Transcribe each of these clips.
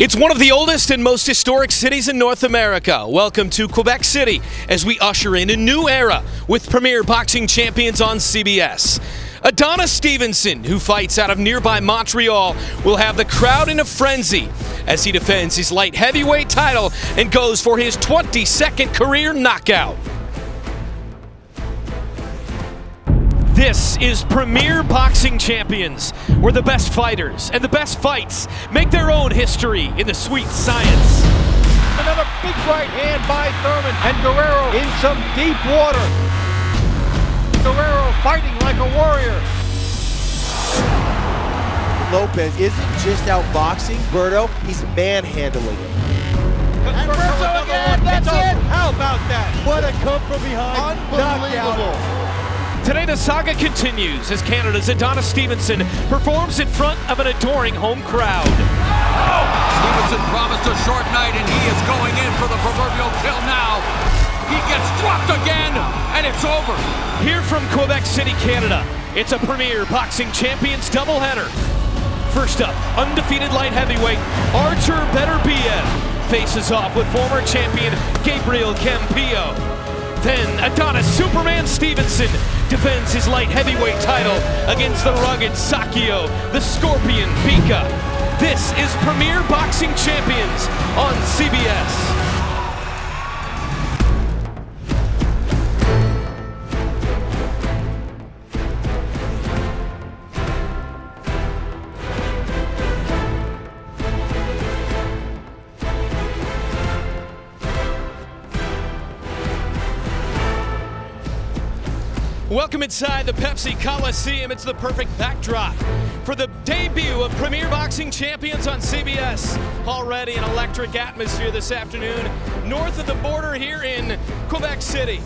It's one of the oldest and most historic cities in North America. Welcome to Quebec City as we usher in a new era with premier boxing champions on CBS. Adonis Stevenson, who fights out of nearby Montreal, will have the crowd in a frenzy as he defends his light heavyweight title and goes for his 22nd career knockout. This is Premier Boxing Champions, where the best fighters and the best fights make their own history in the sweet science. Another big right hand by Thurman, and Guerrero in some deep water. Guerrero fighting like a warrior. Lopez isn't just outboxing Berto, he's manhandling him. And Berto again, that's it! How about that? What a come from behind knockout. Today the saga continues as Canada's Adonis Stevenson performs in front of an adoring home crowd. Oh! Stevenson promised a short night and he is going in for the proverbial kill now. He gets dropped again and it's over. Here from Quebec City, Canada, it's a Premier Boxing Champions doubleheader. First up, undefeated light heavyweight Artur Beterbiev faces off with former champion Gabriel Campillo. Then Adonis Superman Stevenson defends his light heavyweight title against the rugged Sakio, the Scorpion Bika. This is Premier Boxing Champions on CBS. Welcome inside the Pepsi Coliseum. It's the perfect backdrop for the debut of Premier Boxing Champions on CBS. Already an electric atmosphere this afternoon north of the border here in Quebec City.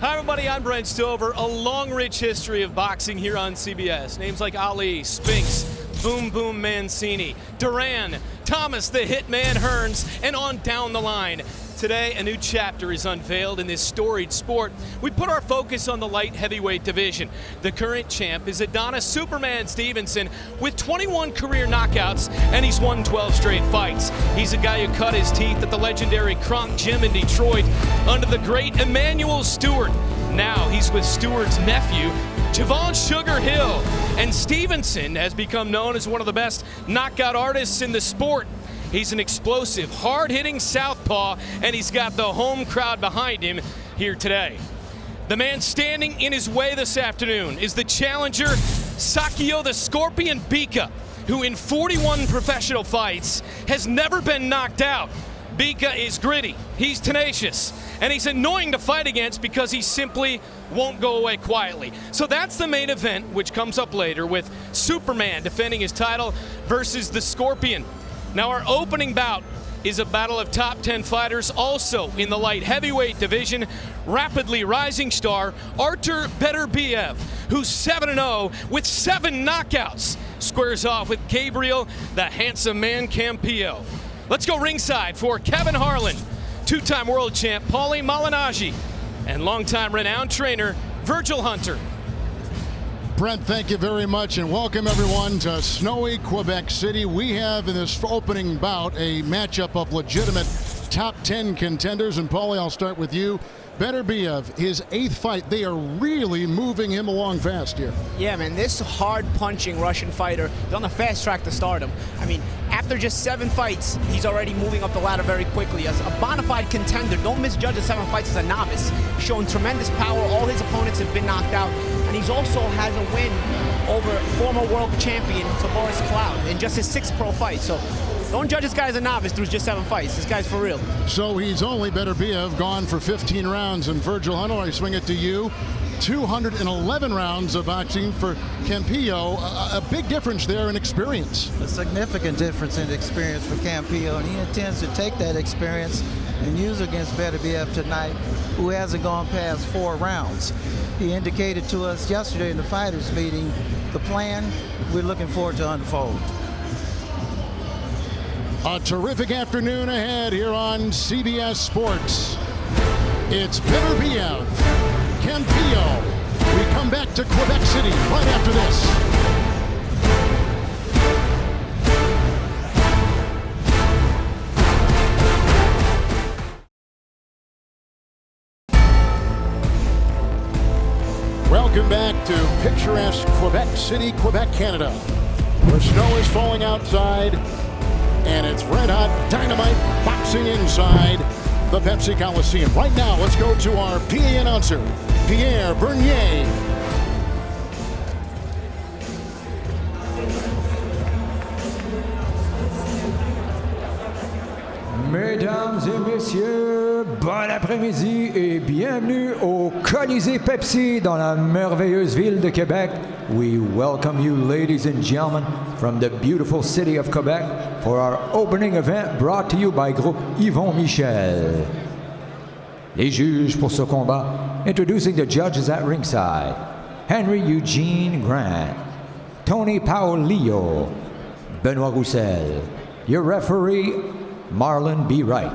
Hi everybody, I'm Brent Stover. A long, rich history of boxing here on CBS. Names like Ali, Spinks, Boom Boom Mancini, Duran, Thomas the Hitman Hearns, and on down the line. Today, a new chapter is unveiled in this storied sport. We put our focus on the light heavyweight division. The current champ is Adonis Superman Stevenson with 21 career knockouts, and he's won 12 straight fights. He's a guy who cut his teeth at the legendary Kronk Gym in Detroit under the great Emmanuel Stewart. Now he's with Stewart's nephew, Javon Sugar Hill. And Stevenson has become known as one of the best knockout artists in the sport. He's an explosive, hard-hitting southpaw, and he's got the home crowd behind him here today. The man standing in his way this afternoon is the challenger, Sakio the Scorpion Bika, who in 41 professional fights has never been knocked out. Bika is gritty, he's tenacious, and he's annoying to fight against because he simply won't go away quietly. So that's the main event, which comes up later with Superman defending his title versus the Scorpion. Now our opening bout is a battle of top 10 fighters also in the light heavyweight division. Rapidly rising star Artur Beterbiev, who's 7-0 with 7 knockouts, squares off with Gabriel, the handsome man Campillo. Let's go ringside for Kevin Harlan, two-time world champ Paulie Malignaggi, and longtime renowned trainer Virgil Hunter. Brent, thank you very much, and welcome everyone to snowy Quebec City. We have in this opening bout a matchup of legitimate top 10 contenders, and Paulie, I'll start with you. Beterbiev, his 8th fight, they are really moving him along fast here. Yeah, man, this hard-punching Russian fighter is on the fast track to stardom. I mean, after just 7 fights, he's already moving up the ladder very quickly. As a bona fide contender, don't misjudge the 7 fights as a novice. Showing tremendous power, all his opponents have been knocked out, and he's also has a win over former world champion Boris Cloud in just his 6th pro fight. So don't judge this guy as a novice through just 7 fights. This guy's for real. So he's only Beterbiev gone for 15 rounds. And Virgil Hunter, I swing it to you. 211 rounds of boxing for Campillo. A big difference there in experience. A significant difference in experience for Campillo, and he intends to take that experience and use against Beterbiev tonight, who hasn't gone past 4 rounds. He indicated to us yesterday in the fighters meeting the plan we're looking forward to unfold. A terrific afternoon ahead here on CBS Sports. It's Beterbiev, Campillo. We come back to Quebec City right after this. Welcome back to picturesque Quebec City, Quebec, Canada, where snow is falling outside and it's red hot dynamite boxing inside the Pepsi Coliseum. Right now, let's go to our PA announcer, Pierre Bernier. Mesdames et messieurs, bon après-midi et bienvenue au Coliseè Pepsi dans la merveilleuse ville de Québec. We welcome you, ladies and gentlemen, from the beautiful city of Quebec for our opening event brought to you by Groupe Yvon Michel. Les juges pour ce combat, introducing the judges at ringside. Henry Eugene Grant, Tony Paolillo, Benoit Roussel. Your referee, Marlon B. Wright.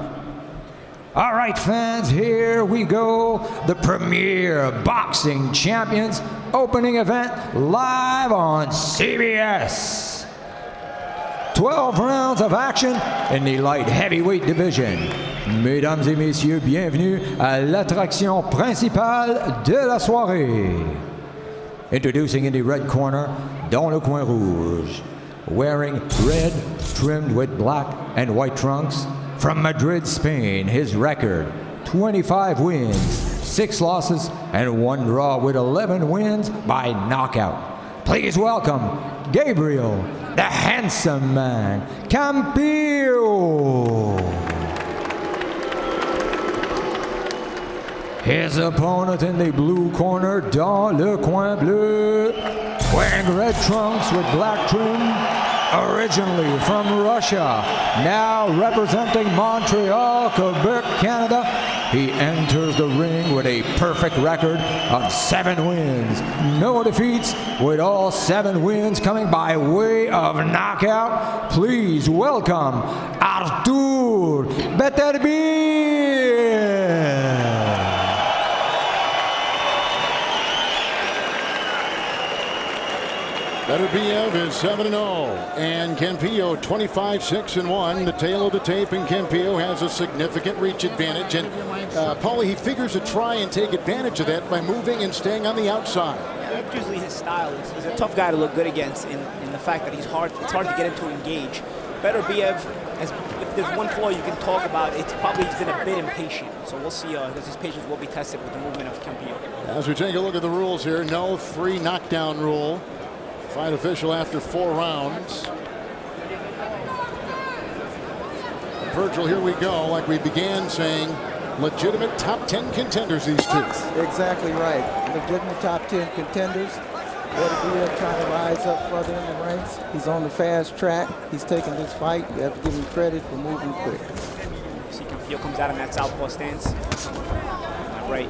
All right, fans, here we go. The premier boxing champions opening event live on CBS. 12 rounds of action in the light heavyweight division. Mesdames et messieurs, bienvenue à l'attraction principale de la soirée. Introducing in the red corner, dans le coin rouge, wearing red trimmed with black and white trunks. From Madrid, Spain, his record, 25 wins, 6 losses, and 1 draw with 11 wins by knockout. Please welcome Gabriel, the handsome man, Campillo. His opponent in the blue corner, dans le coin bleu, wearing red trunks with black trim, originally from Russia, now representing Montreal, Quebec, Canada. He enters the ring with a perfect record of 7 wins, no defeats, with all 7 wins coming by way of knockout. Please welcome Artur Beterbiev. Beterbiev is 7-0, and Campillo 25-6-1. The tail of the tape, and Campillo has a significant reach advantage. And Paulie, he figures to try and take advantage of that by moving and staying on the outside. Yeah, that's usually his style. He's a tough guy to look good against in the fact that it's hard to get him to engage. Beterbiev, if there's one flaw you can talk about, it's probably he's been a bit impatient. So we'll see, because his patience will be tested with the movement of Campillo. As we take a look at the rules here, no 3 knockdown rule. Fight official after 4 rounds. And Virgil, here we go. Like we began saying, legitimate top 10 contenders, these two. Exactly right. Legitimate top 10 contenders. Beterbiev trying to rise up further in the ranks. He's on the fast track. He's taking this fight. You have to give him credit for moving quick. See, Campillo comes out in that southpaw stance. Right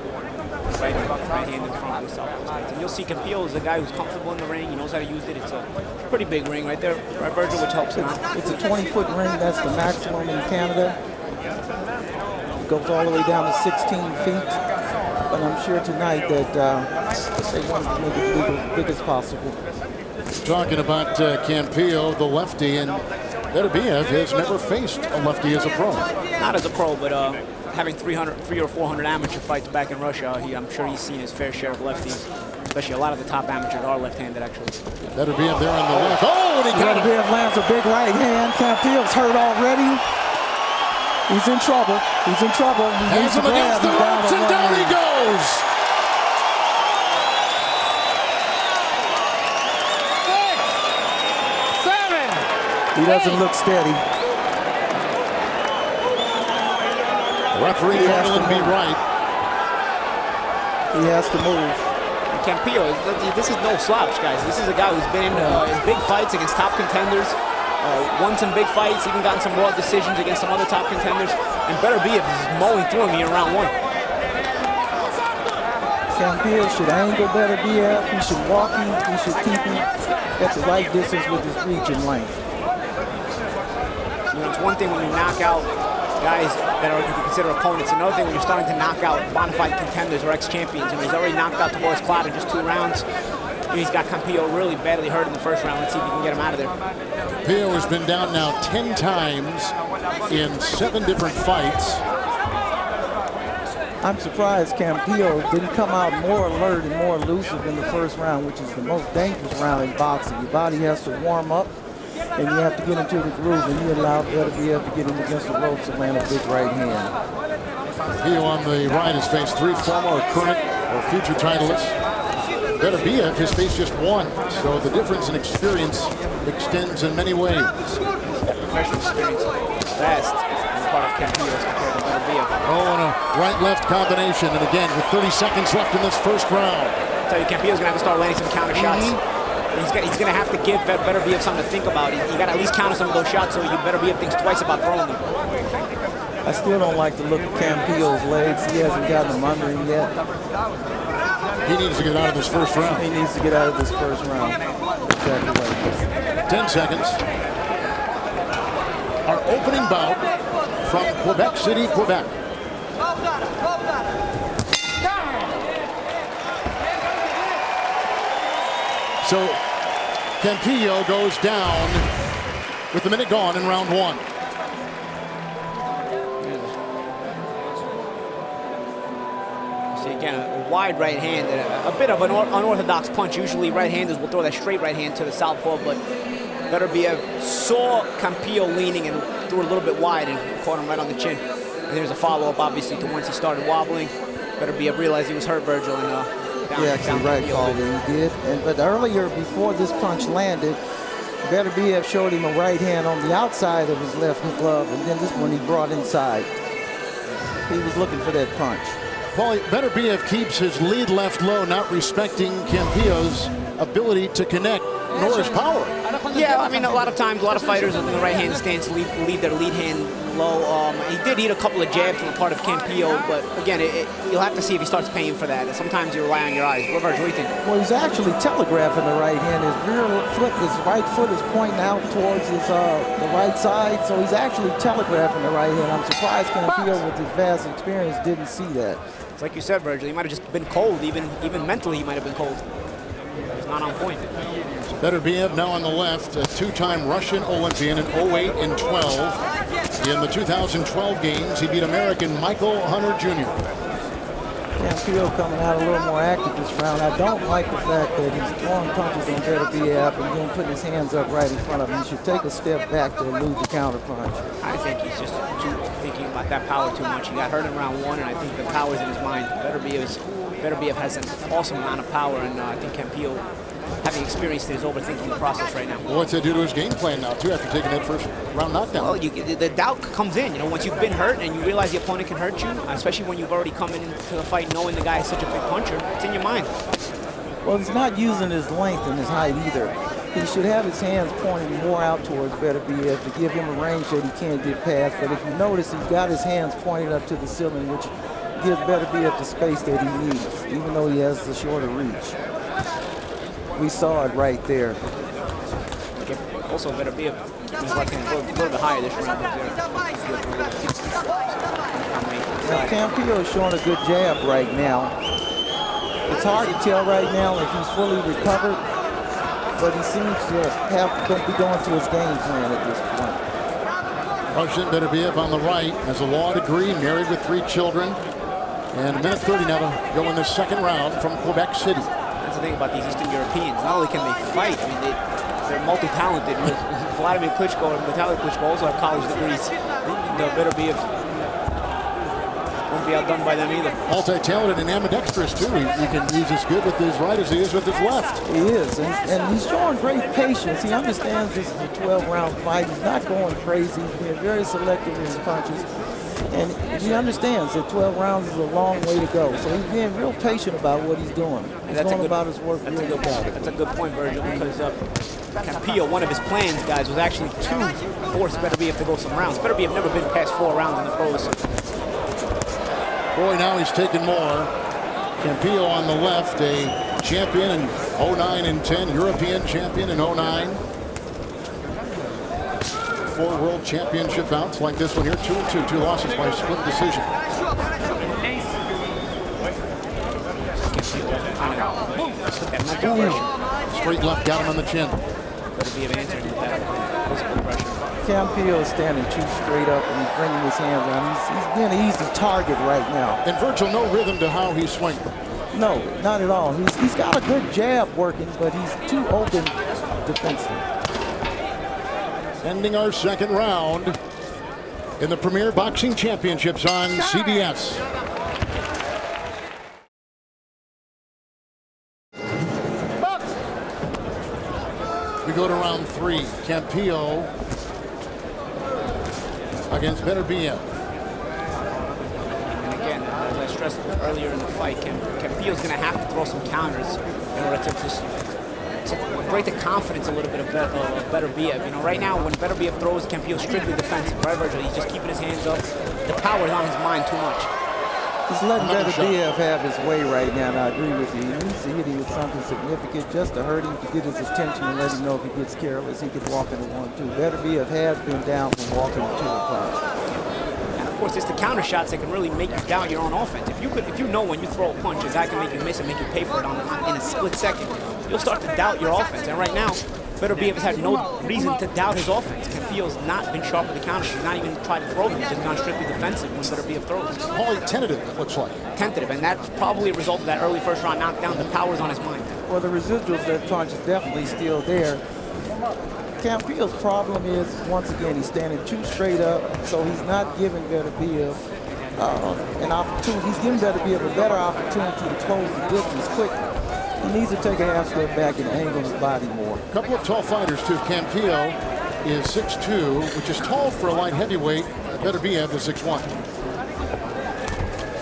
hand in front of the southpaw stance. And you'll see Campillo is a guy who's comfortable in the ring. He knows how to use it. It's a pretty big ring right there, right, Virgil, which helps him. It's a 20-foot ring. That's the maximum in Canada. It goes all the way down to 16 feet. But I'm sure tonight that they want to make it big as possible. Talking about Campillo, the lefty, and Beterbiev has never faced a lefty as a pro. Not as a pro, but having 300 or 400 amateur fights back in Russia, I'm sure he's seen his fair share of lefties. Especially a lot of the top amateurs are left-handed, actually. Beterbiev there on the left. Oh, and he got it. Beterbiev lands a big right hand. Campillo's hurt already. He's in trouble. He's in trouble. Hands him against the ropes, and down he goes. 6, 7. He doesn't look steady. Referee Marlon B. Wright. He has to move. Campillo, this is no slouch, guys. This is a guy who's been in big fights against top contenders, won some big fights, even gotten some raw decisions against some other top contenders. And Beterbiev is mowing through him here in round 1. Campillo should angle Beterbiev. He should walk him. He should keep him at the right distance with his reach and length. You know, it's one thing when you knock out guys that are you consider opponents. Another thing when you're starting to knock out bona fide contenders or ex-champions. And he's already knocked out Tavoris Cloud in just 2 rounds. He's got Campillo really badly hurt in the first round. Let's see if we can get him out of there. Campillo has been down now 10 times in 7 different fights. I'm surprised Campillo didn't come out more alert and more elusive in the first round, which is the most dangerous round in boxing. Your body has to warm up, and you have to get into the groove, and you allow Beterbiev to get in against the ropes and land a big right hand. Campillo on the right has faced 3 former or current or future titleists. Beterbiev has faced just 1, so the difference in experience extends in many ways. Professional experience vast as part of Campillo's compared to Beterbiev. Oh, and a right-left combination, and again, with 30 seconds left in this first round. I tell you, Campillo's gonna have to start landing some counter shots. He's gonna have to give Beterbiev something to think about. You gotta at least counter some of those shots so Beterbiev thinks twice about throwing them. I still don't like the look of Campillo's legs. He hasn't gotten them under him yet. He needs to get out of this first round. He needs to get out of this first round. Exactly right. 10 seconds. Our opening bout from Quebec City, Quebec. So Campillo goes down with the minute gone in round 1. See, again, a wide right hand, a bit of an unorthodox punch. Usually right-handers will throw that straight right hand to the southpaw, but Beterbiev saw Campillo leaning and threw it a little bit wide and caught him right on the chin. And there's a follow-up, obviously, to once he started wobbling. Beterbiev realized he was hurt, Virgil, and yeah, actually right, Calvin, he did. But earlier, before this punch landed, Beterbiev showed him a right hand on the outside of his left glove, and then this one he brought inside. He was looking for that punch. Paulie, Beterbiev keeps his lead left low, not respecting Campillo's ability to connect, nor his power. Yeah, I mean, a lot of times, a lot of fighters in the right-hand stance lead their lead hand low. He did eat a couple of jabs on the part of Campillo, but again, you'll have to see if he starts paying for that. Sometimes you rely on your eyes. What do you think? Well, he's actually telegraphing the right hand. His right foot is pointing out towards his the right side, so he's actually telegraphing the right hand. I'm surprised Campillo, with his vast experience, didn't see that. It's like you said, Virgil, he might have just been cold. Even mentally, he might have been cold. He's not on point. Beterbiev now on the left, a 2-time Russian Olympian in 08 and 12. In the 2012 games, he beat American Michael Hunter Jr. Campillo coming out a little more active this round. I don't like the fact that he's throwing punches on Beterbiev and then putting his hands up right in front of him. He should take a step back to elude the counter punch. I think he's just thinking about that power too much. He got hurt in round 1, and I think the power's in his mind. Beterbiev has an awesome amount of power, and I think Campillo, having experienced it, is overthinking the process right now. Well, what's that do to his game plan now, too, after taking that first round knockdown? Well, the doubt comes in. You know, once you've been hurt and you realize the opponent can hurt you, especially when you've already come into the fight knowing the guy is such a big puncher, it's in your mind. Well, he's not using his length and his height either. He should have his hands pointing more out towards Beterbiev to give him a range that he can't get past. But if you notice, he's got his hands pointed up to the ceiling, which gives Beterbiev the space that he needs, even though he has the shorter reach. We saw it right there. Also, Beterbiev is left-hand a little bit higher this round. Now, Campillo is showing a good jab right now. It's hard to tell right now if he's fully recovered, but he seems to be going to his game plan at this point. Russian Beterbiev on the right has a law degree, married with 3 children, and a minute 30 now to go in this second round from Quebec City. That's the thing about these Eastern Europeans. Not only can they fight, I mean, they're multi-talented. Vladimir Klitschko and Vitaly Klitschko also have college degrees. Beterbiev won't be outdone by them either. Multi-talented and ambidextrous, too. He's as good with his right as he is with his left. He is, and he's showing great patience. He understands this is a 12-round fight. He's not going crazy. He's being very selective in his punches. And he understands that 12 rounds is a long way to go. So he's being real patient about what he's doing. He's going about his work really about it. That's a good point, Virgil, because Campillo, one of his plans, guys, was actually to force Beterbiev to go some rounds. Beterbiev never been past 4 rounds in the pros. Boy, now he's taking more. Campillo on the left, a champion in 09 and 10, European champion in 09. 4 world championship bouts like this one here, 2-2, 2 losses by split decision. Straight left got him on the chin. Beterbiev answering with that physical pressure. Campillo is standing too straight up and he's bringing his hands on. He's being an easy target right now. And Virgil, no rhythm to how he's swinging. No, not at all. He's got a good jab working, but he's too open defensively. Ending our second round in the Premier Boxing Championships on CBS. We go to round 3. Campillo against Beterbiev. And again, as I stressed earlier in the fight, Campillo's going to have to throw some counters in order to break the confidence a little bit of Beterbiev. You know, right now when Beterbiev throws, Campillo's strictly defensive, right, Virgil? He's just keeping his hands up. The power is on his mind too much. He's letting Beterbiev have his way right now, and I agree with you. He needs to hit him with something significant just to hurt him, to get his attention and let him know if he gets careless, he could walk into 1-2. Beterbiev has been down from walking into a punch. And of course, it's the counter shots that can really make you doubt your own offense. If you know when you throw a punch, a guy can make you miss and make you pay for it in a split second, you'll start to doubt your offense. And right now, Beterbiev has had no reason to doubt his offense. Campillo's not been sharp with the counters. He's not even tried to throw them. He's just gone strictly defensive when Beterbiev throws. Only tentative, it looks like. Tentative, and that's probably a result of that early first round knockdown. The power's on his mind. Well, the residuals of that punch is definitely still there. Campillo's problem is, once again, he's standing too straight up, so he's not giving Beterbiev an opportunity. He's giving Beterbiev a better opportunity to close the distance quickly. He needs to take a half step back and angle his body more. A couple of tall fighters, too. Campillo is 6'2", which is tall for a light heavyweight. Beterbiev is 6'1".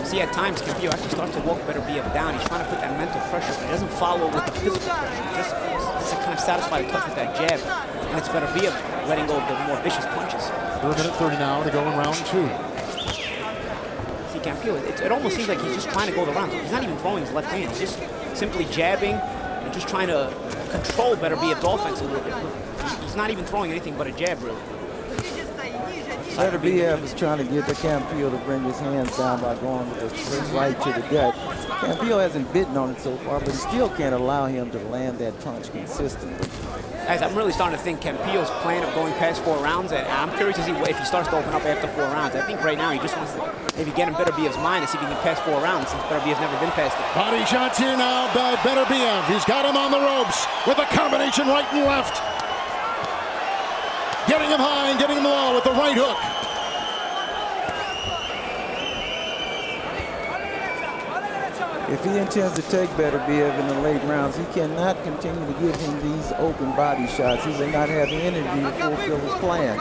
See, at times, Campillo actually starts to walk Beterbiev down. He's trying to put that mental pressure, but he doesn't follow with the physical pressure. Just to kind of satisfy the touch with that jab. And it's Beterbiev letting go of the more vicious punches. 1:30 now to go in round 2. See, Campillo, it almost seems like he's just trying to go the round. He's not even throwing his left hand. He's just simply jabbing and just trying to control Beterbiev's offense a little bit. He's not even throwing anything but a jab, really. Beterbiev is trying to get the Campillo to bring his hands down by going with a right to the gut. Campillo hasn't bitten on it so far, but he still can't allow him to land that punch consistently. Guys, I'm really starting to think Campillo's plan of going past 4 rounds, and I'm curious to see if he starts to open up after 4 rounds. I think right now he just wants to maybe get in Beterbiev's mind and see if he can pass 4 rounds, since Beterbiev's never been past it. Body shots here now by Beterbiev. He's got him on the ropes with a combination right and left. Getting him high and getting him low with the right hook. If he intends to take Beterbiev in the late rounds, he cannot continue to give him these open body shots. He will not have the energy to fulfill his plan.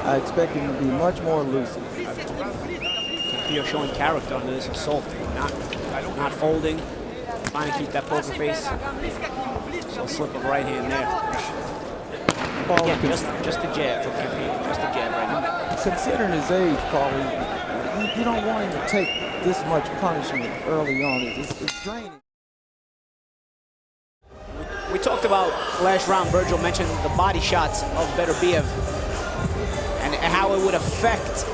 I expect him to be much more elusive. Campillo showing character under this assault. Not folding, trying to keep that poker face. So a slip of right hand there. Again, just a jab from Campillo, just a jab right now. Considering his age, Paulie, you don't want him to take this much punishment early on. It's draining. We talked about last round, Virgil mentioned the body shots of Beterbiev and how it would affect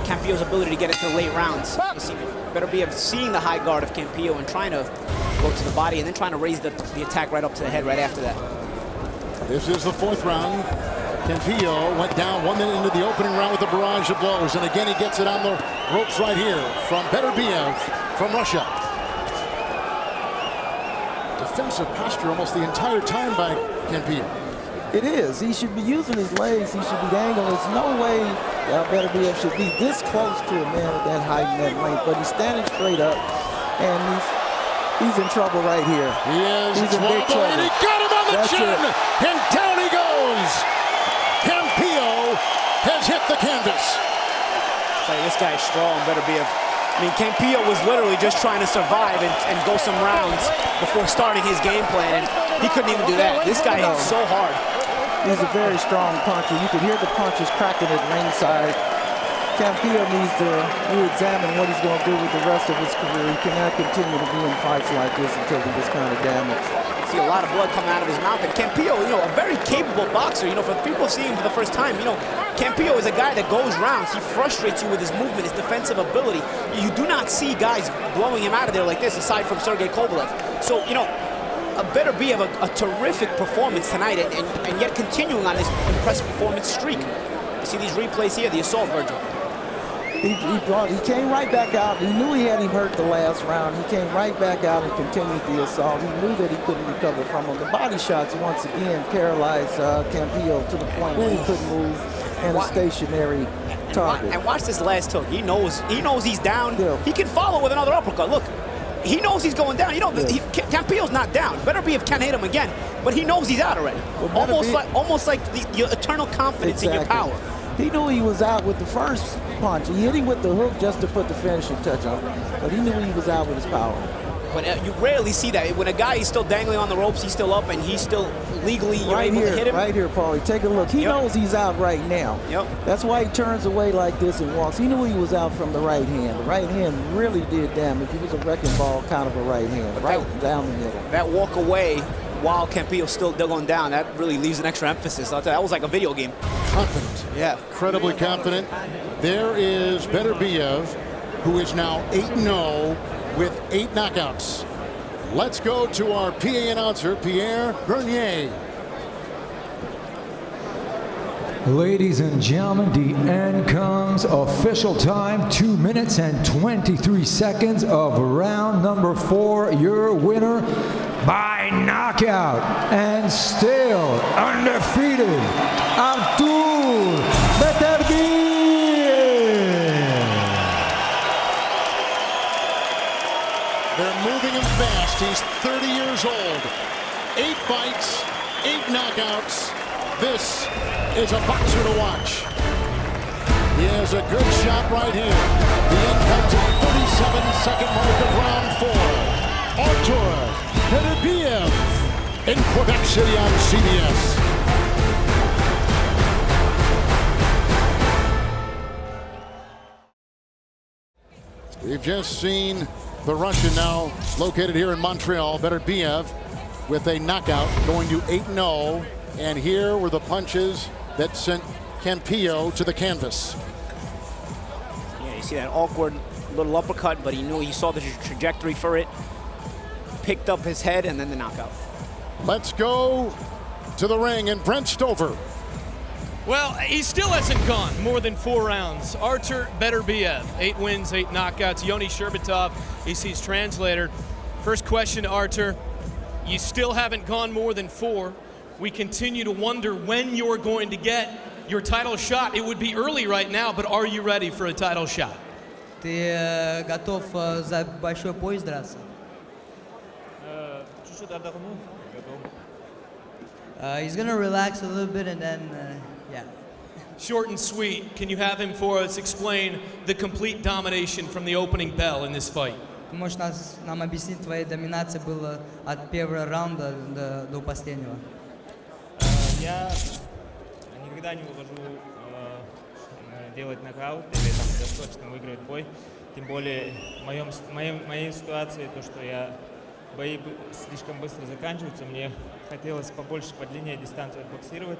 Campillo's ability to get into the late rounds. You see Beterbiev seeing the high guard of Campillo and trying to go to the body and then trying to raise the attack right up to the head right after that. This is the 4th round. Campillo went down 1 minute into the opening round with a barrage of blows, and again he gets it on the ropes right here from Beterbiev from Russia. Defensive posture almost the entire time by Campillo. It is. He should be using his legs. He should be angling. There's no way Beterbiev should be this close to a man with that height and that length, but he's standing straight up, and he's in trouble right here. He is. He's in big trouble. And he got him on the chin, and down he goes. Campillo has hit the canvas. This guy is strong, Beterbiev. I mean, Campillo was literally just trying to survive and go some rounds before starting his game plan, and he couldn't even do that. This guy hit so hard. He's a very strong puncher. You can hear the punches cracking at ringside. Campillo needs to re-examine what he's going to do with the rest of his career. He cannot continue to be in fights like this and taking this kind of damage. See a lot of blood coming out of his mouth, and Campillo, a very capable boxer. For people seeing him for the first time, Campillo is a guy that goes rounds. He frustrates you with his movement, his defensive ability. You do not see guys blowing him out of there like this, aside from Sergey Kovalev. So, Beterbiev a terrific performance tonight, and yet continuing on this impressive performance streak. You see these replays here, the assault, Virgil. He came right back out. He knew he had him hurt the last round. He came right back out and continued the assault. He knew that he couldn't recover from him. The body shots once again paralyzed Campillo to the point where he couldn't move in a stationary target. And watch this last hook. He knows he's down. Yeah. He can follow with another uppercut. Look, he knows he's going down. You know, Campillo's not down. Beterbiev can hit him again, but he knows he's out already. Well, almost like your eternal confidence in your power. He knew he was out with the first punch. He hit him with the hook just to put the finishing touch on him, but he knew he was out with his power. But you rarely see that. When a guy is still dangling on the ropes, he's still up, and he's still legally able to hit him. Right here, Paulie. Take a look. He knows he's out right now. Yep. That's why he turns away like this and walks. He knew he was out from the right hand. The right hand really did damage. It was a wrecking ball kind of a right hand, right down the middle. That walk away while Campillo's still going down, that really leaves an extra emphasis. I'll tell you, that was like a video game. Confident. Yeah. Incredibly confident. There is Beterbiev, who is now 8-0 with 8 knockouts. Let's go to our PA announcer, Pierre Bernier. Ladies and gentlemen, the end comes. Official time, 2 minutes and 23 seconds of round number 4. Your winner by knockout and still undefeated, Artur Beterbiev. They're moving him fast. He's 30 years old. 8 fights, 8 knockouts. This is a boxer to watch. He has a good shot right here. The end comes at 37-second mark of round 4. Artur Beterbiev in Quebec City on CBS. We've just seen the Russian, now located here in Montreal, Beterbiev, with a knockout going to 8-0. And here were the punches that sent Campillo to the canvas. Yeah, you see that awkward little uppercut, but he saw the trajectory for it, picked up his head, and then the knockout. Let's go to the ring and Brent Stover. Well, he still hasn't gone more than 4 rounds. Artur Beterbiev, 8 wins, 8 knockouts. Yoni Sherbatov, AC's translator. First question to Artur. You still haven't gone more than 4. We continue to wonder when you're going to get your title shot. It would be early right now, but are you ready for a title shot? Ты готов за большой пояс драться? Чуть-чуть отдохну. He's gonna relax a little bit and then, yeah. Short and sweet. Can you have him for us explain the complete domination from the opening bell in this fight? Ты можешь нам объяснить, твоя доминация была от первого раунда до последнего? Я никогда не увожу делать нокаут или там достаточно выигрывать бой. Тем более в моей ситуации, то, что бои слишком быстро заканчиваются, мне хотелось побольше по длине дистанцию отбоксировать.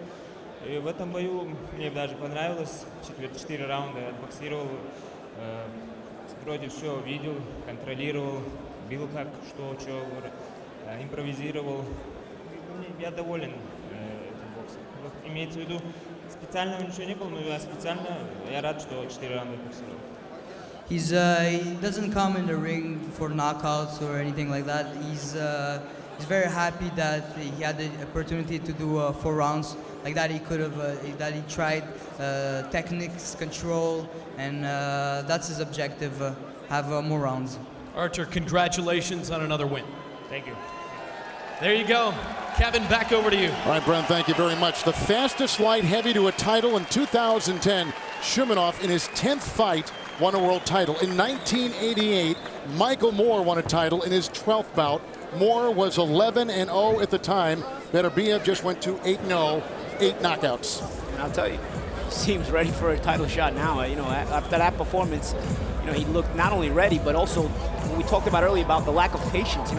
И в этом бою мне даже понравилось. 4 раунда отбоксировал. Вроде все видел, контролировал, бил как, что, импровизировал. Я доволен этим боксом. Имеется в виду, специального ничего не было, но я рад, что 4 раунда боксировал. He doesn't come in the ring for knockouts or anything like that. He's very happy that he had the opportunity to do 4 rounds. Like that, he could have, that he tried techniques, control, and that's his objective, have more rounds. Artur, congratulations on another win. Thank you. There you go. Kevin, back over to you. All right, Brent, thank you very much. The fastest light heavy to a title in 2010, Shumenov, in his 10th fight, won a world title. In 1988, Michael Moore won a title in his 12th bout. Moore was 11-0 at the time. Beterbiev just went to 8-0, 8 knockouts. And I'll tell you, he seems ready for a title shot now. After that performance, he looked not only ready, but also when we talked about earlier about the lack of patience.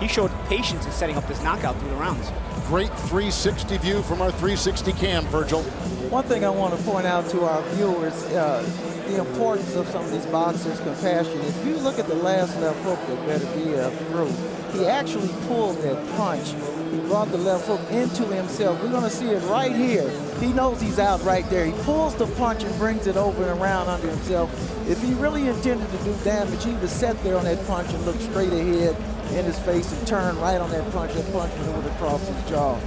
He showed patience in setting up this knockout through the rounds. Great 360 view from our 360 cam, Virgil. One thing I want to point out to our viewers, the importance of some of these boxers' compassion. If you look at the last left hook that Beterbiev threw, he actually pulled that punch. He brought the left hook into himself. We're going to see it right here. He knows he's out right there. He pulls the punch and brings it over and around under himself. If he really intended to do damage, he would sit there on that punch and look straight ahead in his face and turn right on that punch. That punch would have crossed his jaw.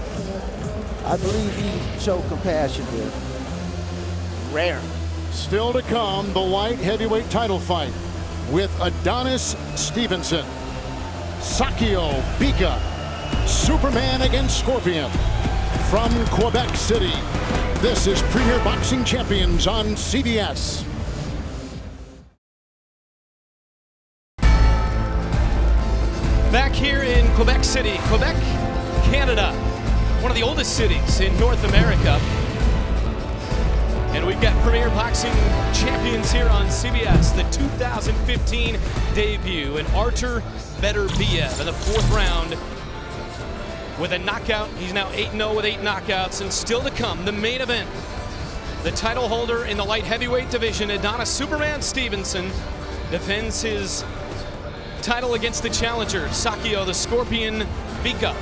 I believe he showed compassion there. Rare. Still to come, the light heavyweight title fight with Adonis Stevenson, Sakio Bika, Superman against Scorpion. From Quebec City, this is Premier Boxing Champions on CBS. Back here in Quebec City, Quebec, Canada, one of the oldest cities in North America. And we've got Premier Boxing Champions here on CBS, the 2015 debut, and Artur Beterbiev in the 4th round with a knockout. He's now 8-0 with 8 knockouts, and still to come, the main event. The title holder in the light heavyweight division, Adonis Superman Stevenson, defends his title against the challenger, Sakio the Scorpion Bika.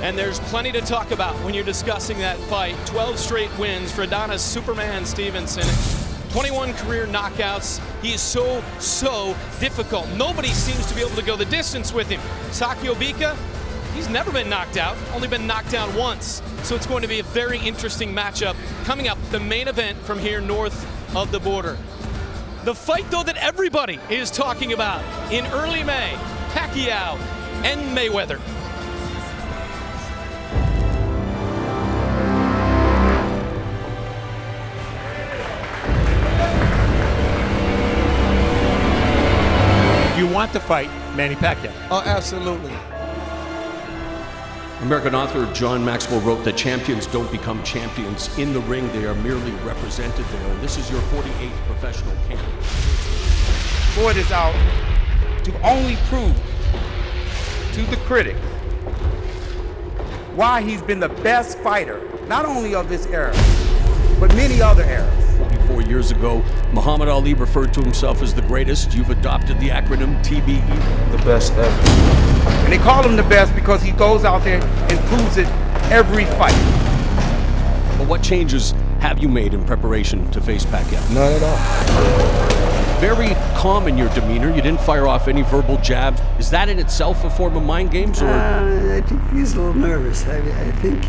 And there's plenty to talk about when you're discussing that fight. 12 straight wins for Adonis Superman Stevenson. 21 career knockouts. He is so difficult. Nobody seems to be able to go the distance with him. Sakio Bika, he's never been knocked out, only been knocked down once. So it's going to be a very interesting matchup coming up, the main event from here north of the border. The fight, though, that everybody is talking about in early May, Pacquiao and Mayweather. You want to fight Manny Pacquiao? Oh, absolutely. American author John Maxwell wrote that champions don't become champions in the ring, they are merely represented there. And this is your 48th professional camp. Floyd is out to only prove to the critics why he's been the best fighter, not only of this era, but many other eras. 44 years ago, Muhammad Ali referred to himself as the greatest. You've adopted the acronym TBE. The best ever. And they call him the best because he goes out there and proves it every fight. But what changes have you made in preparation to face Pacquiao? None at all. Very calm in your demeanor. You didn't fire off any verbal jabs. Is that in itself a form of mind games? Or? I think he's a little nervous. I think.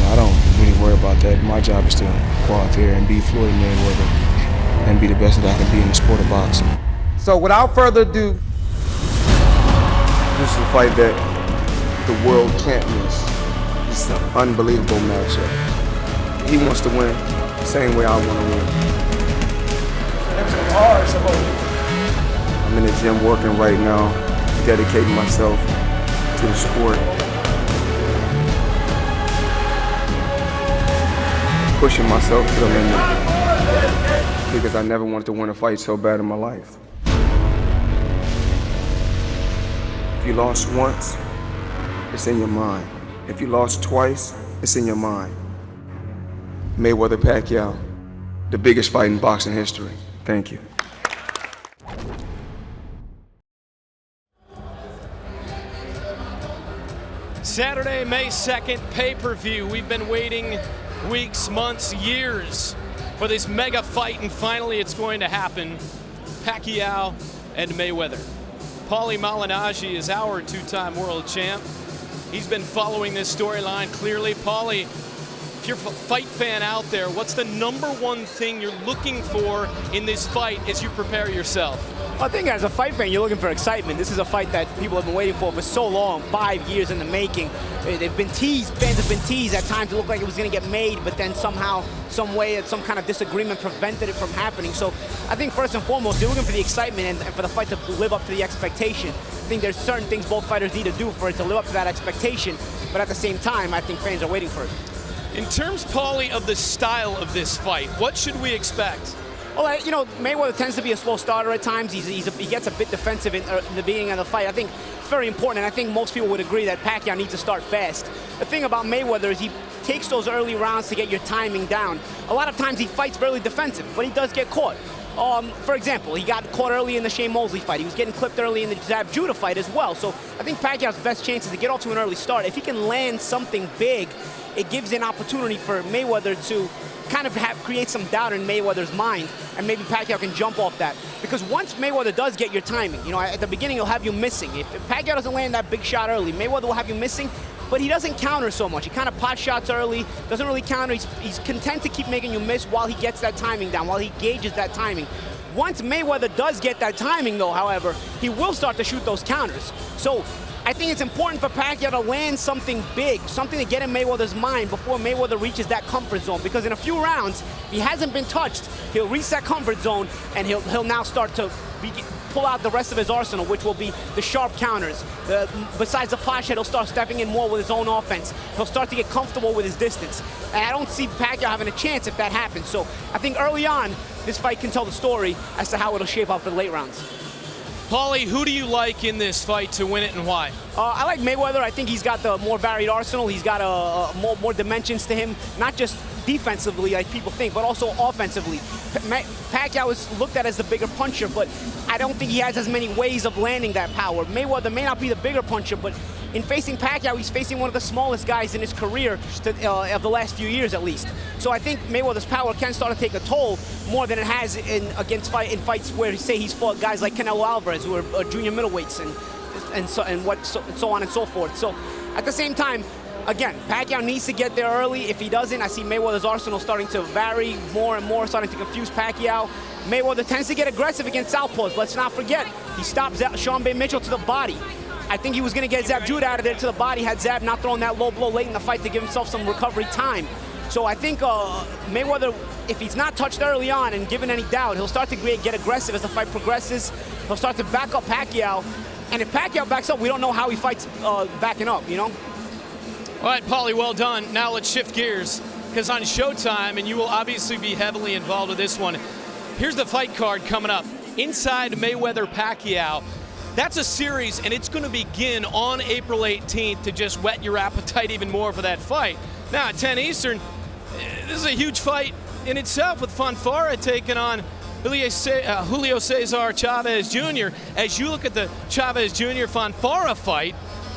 I don't really worry about that. My job is to go out there and be Floyd Mayweather and be the best that I can be in the sport of boxing. So without further ado, this is a fight that the world can't miss. It's an unbelievable matchup. He wants to win the same way I want to win. I'm in the gym working right now, dedicating myself to the sport. Pushing myself to the limit because I never wanted to win a fight so bad in my life. If you lost once, it's in your mind. If you lost twice, it's in your mind. Mayweather Pacquiao, the biggest fight in boxing history. Thank you. Saturday, May 2nd, pay-per-view. We've been waiting weeks, months, years for this mega fight, and finally it's going to happen. Pacquiao and Mayweather. Paulie Malignaggi is our 2-time world champ. He's been following this storyline clearly. Paulie, if you're a fight fan out there, what's the #1 thing you're looking for in this fight as you prepare yourself? I think as a fight fan, you're looking for excitement. This is a fight that people have been waiting for so long, 5 years in the making. They've been teased, fans have been teased at times. It looked like it was going to get made, but then somehow, some way, some kind of disagreement prevented it from happening. So I think first and foremost, you're looking for the excitement and for the fight to live up to the expectation. I think there's certain things both fighters need to do for it to live up to that expectation, but at the same time, I think fans are waiting for it. In terms, Paulie, of the style of this fight, what should we expect? Well, you know, Mayweather tends to be a slow starter at times. He gets a bit defensive in the beginning of the fight. I think it's very important, and I think most people would agree that Pacquiao needs to start fast. The thing about Mayweather is he takes those early rounds to get your timing down. A lot of times he fights very defensive, but he does get caught. For example, he got caught early in the Shane Mosley fight. He was getting clipped early in the Zab Judah fight as well. So I think Pacquiao's best chance is to get off to an early start. If he can land something big, it gives an opportunity for Mayweather to kind of create some doubt in Mayweather's mind, and maybe Pacquiao can jump off that. Because once Mayweather does get your timing, you know, at the beginning he'll have you missing. If Pacquiao doesn't land that big shot early, Mayweather will have you missing, but he doesn't counter so much. He kind of pot shots early, doesn't really counter. He's content to keep making you miss while he gets that timing down, while he gauges that timing. Once Mayweather does get that timing, though, however, he will start to shoot those counters. So I think it's important for Pacquiao to land something big, something to get in Mayweather's mind before Mayweather reaches that comfort zone. Because in a few rounds, if he hasn't been touched, he'll reach that comfort zone, and he'll now start to pull out the rest of his arsenal, which will be the sharp counters. Besides the pot shot, he'll start stepping in more with his own offense. He'll start to get comfortable with his distance. And I don't see Pacquiao having a chance if that happens. So I think early on, this fight can tell the story as to how it'll shape up for the late rounds. Paulie, who do you like in this fight to win it, and why? I like Mayweather. I think he's got the more varied arsenal. He's got more dimensions to him, not just defensively like people think, but also offensively. Pacquiao is looked at as the bigger puncher, but I don't think he has as many ways of landing that power. Mayweather may not be the bigger puncher, but in facing Pacquiao, he's facing one of the smallest guys in his career of the last few years, at least. So I think Mayweather's power can start to take a toll more than it has in fights where, say, he's fought guys like Canelo Alvarez, who are junior middleweights, and so on and so forth. So at the same time, again, Pacquiao needs to get there early. If he doesn't, I see Mayweather's arsenal starting to vary more and more, starting to confuse Pacquiao. Mayweather tends to get aggressive against southpaws. Let's not forget, he stopped Sean Bay Mitchell to the body. I think he was going to get Zab Judah out of there to the body had Zab not thrown that low blow late in the fight to give himself some recovery time. So I think Mayweather, if he's not touched early on and given any doubt, he'll start to get aggressive as the fight progresses. He'll start to back up Pacquiao. And if Pacquiao backs up, we don't know how he fights backing up, you know? All right, Paulie, well done. Now let's shift gears, because on Showtime, and you will obviously be heavily involved with this one, here's the fight card coming up. Inside Mayweather-Pacquiao. That's a series, and it's going to begin on April 18th to just whet your appetite even more for that fight. Now, at 10 Eastern, this is a huge fight in itself with Fonfara taking on Julio Cesar Chavez Jr. As you look at the Chavez Jr. Fonfara fight,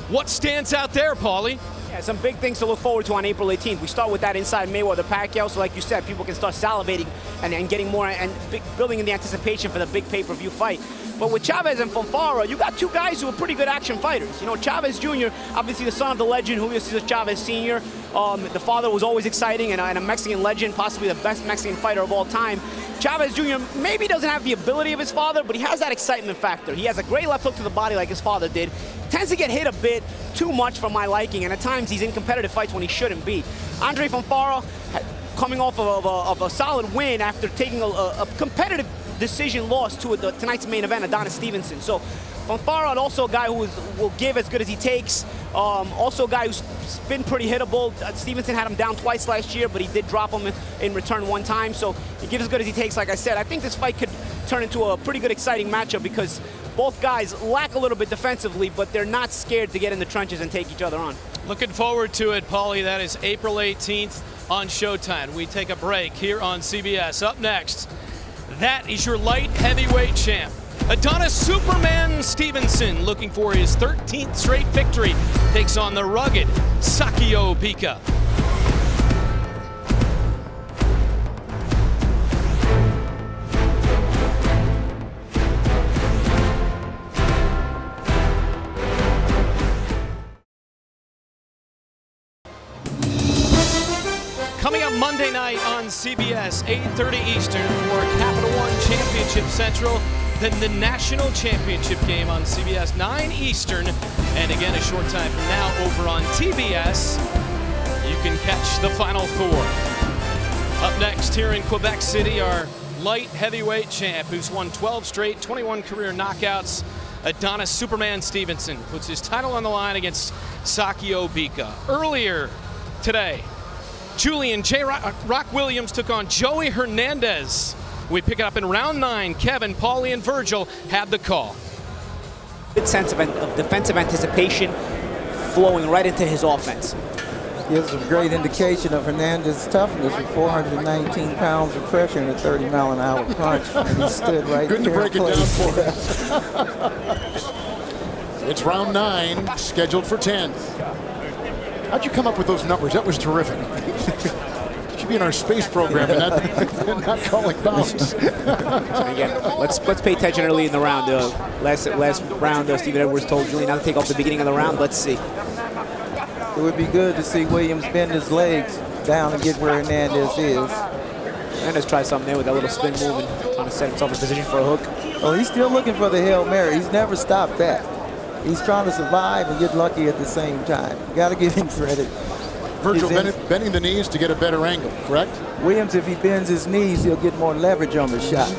what stands out there, Paulie? Yeah, some big things to look forward to on April 18th. We start with that inside Mayweather-Pacquiao, so like you said, people can start salivating and getting more and building in the anticipation for the big pay-per-view fight. But with Chavez and Fonfara, you got two guys who are pretty good action fighters. You know, Chavez Jr., obviously the son of the legend, Julio Cesar Chavez Sr. The father was always exciting and a Mexican legend, possibly the best Mexican fighter of all time. Chavez Jr. maybe doesn't have the ability of his father, but he has that excitement factor. He has a great left hook to the body like his father did. Tends to get hit a bit too much for my liking, and at times he's in competitive fights when he shouldn't be. Andre Fonfara, coming off of a solid win after taking a competitive decision loss to tonight's main event, Adonis Stevenson. So Fonfara, also a guy who will give as good as he takes. Also a guy who's been pretty hittable. Stevenson had him down twice last year, but he did drop him in return one time. So he gives as good as he takes, like I said. I think this fight could turn into a pretty good, exciting matchup because both guys lack a little bit defensively, but they're not scared to get in the trenches and take each other on. Looking forward to it, Paulie. That is April 18th on Showtime. We take a break here on CBS. Up next, that is your light heavyweight champ, Adonis Superman Stevenson, looking for his 13th straight victory, takes on the rugged Sakio Bika. Coming up Monday night on CBS, 8:30 Eastern for Capital One Championship Central, then the National Championship game on CBS, 9 Eastern, and again a short time from now over on TBS, you can catch the Final Four. Up next here in Quebec City, our light heavyweight champ who's won 12 straight, 21 career knockouts, Adonis Superman Stevenson, puts his title on the line against Sakio Bika. Earlier today, Julian J. Rock Williams took on Joey Hernandez. We pick it up in round 9. Kevin, Paulie, and Virgil have the call. Good sense of defensive anticipation flowing right into his offense. Gives a great indication of Hernandez's toughness with 419 pounds of pressure and a 30-mile-an-hour punch. He stood right Good to there. break it down for us. It's round 9, scheduled for 10. How'd you come up with those numbers? That was terrific. Should be in our space program and not calling bounce. Again, let's pay attention early in the round. Last round, Stephen Edwards told Julian not to take off the beginning of the round. Let's see. It would be good to see Williams bend his legs down and get where Hernandez is. Hernandez tried something there with that little spin move and trying to set himself in position for a hook. Oh, he's still looking for the Hail Mary. He's never stopped that. He's trying to survive and get lucky at the same time. You got to give him credit. Virgil bending the knees to get a better angle, correct? Williams, if he bends his knees, he'll get more leverage on the shot.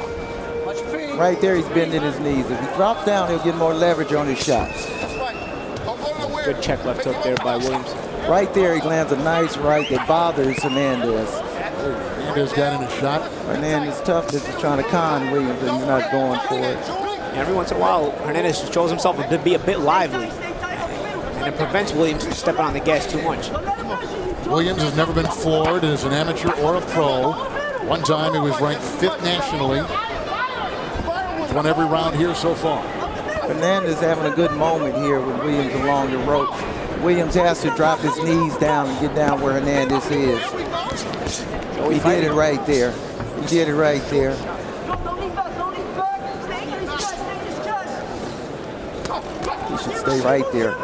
Right there, he's bending his knees. If he drops down, he'll get more leverage on his shots. Good check left hook there by Williams. Right there, he lands a nice right that bothers Hernandez. Hernandez got in a shot. Hernandez toughness is trying to con Williams, and he's not going for it. And every once in a while, Hernandez shows himself to be a bit lively. And it prevents Williams from stepping on the gas too much. Williams has never been floored as an amateur or a pro. One time he was ranked 5th nationally. He's won every round here so far. Hernandez having a good moment here with Williams along the rope. Williams has to drop his knees down and get down where Hernandez is. He did it right there. He did it right there. He should stay right there.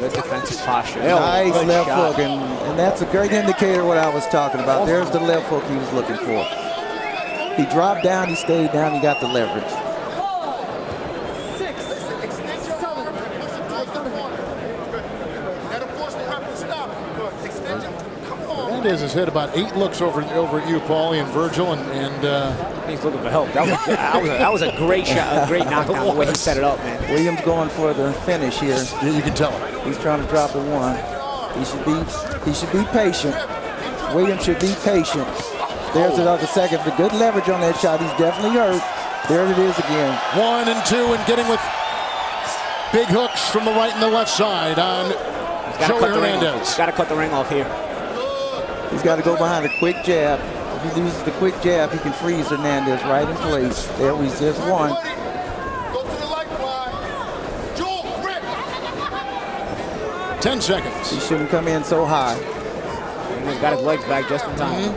Good defensive posture. Nice left hook, and that's a great indicator of what I was talking about. There's the left hook he was looking for. He dropped down, he stayed down, he got the leverage. Hernandez has had about 8 looks over at you, Paulie and Virgil, and he's looking for help. That was a great shot, a great knockdown the way he set it up, man. Williams going for the finish here. You can tell him. He's trying to drop a 1. He should be patient. Williams should be patient. There's another second. The good leverage on that shot. He's definitely hurt. There it is again. 1 and 2, and getting with big hooks from the right and the left side on Joey Hernandez. Got to cut the ring off here. He's got to go behind a quick jab. If he loses the quick jab, he can freeze Hernandez right in place. There he's just 1. 10 seconds. He shouldn't come in so high. He's got his legs back just in time.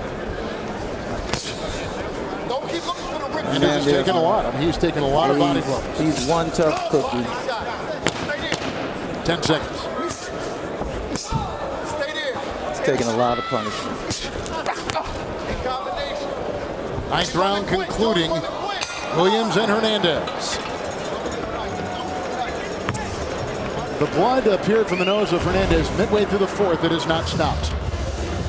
Hernandez is taking a lot. I mean, he's taking a lot of body blows. He's one tough cookie. 10 seconds. He's taking a lot of punishment. 9th round concluding. Williams and Hernandez. The blood appeared from the nose of Hernandez midway through the 4th. It has not stopped.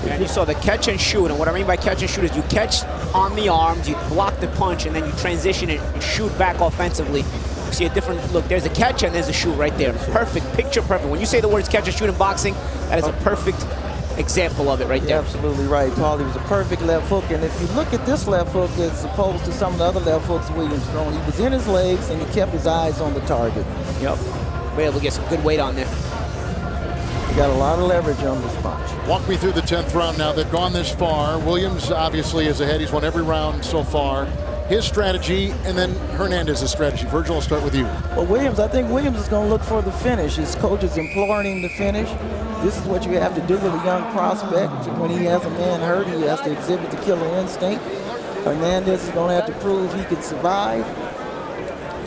And you saw the catch and shoot, and what I mean by catch and shoot is you catch on the arms, you block the punch, and then you transition it and shoot back offensively. You see a different look. There's a catch and there's a shoot right there. Perfect, picture perfect. When you say the words catch and shoot in boxing, that is a perfect example of it right there. You're absolutely right, Paul. It was a perfect left hook, and if you look at this left hook as opposed to some of the other left hooks Williams thrown, he was in his legs and he kept his eyes on the target. Yep. We're able to get some good weight on there. He got a lot of leverage on this punch. Walk me through the 10th round now. They've gone this far. Williams obviously is ahead. He's won every round so far. His strategy, and then Hernandez's strategy. Virgil, I'll start with you. Well, Williams, I think Williams is going to look for the finish. His coach is imploring him to finish. This is what you have to do with a young prospect. When he has a man hurt, he has to exhibit the killer instinct. Hernandez is going to have to prove he can survive.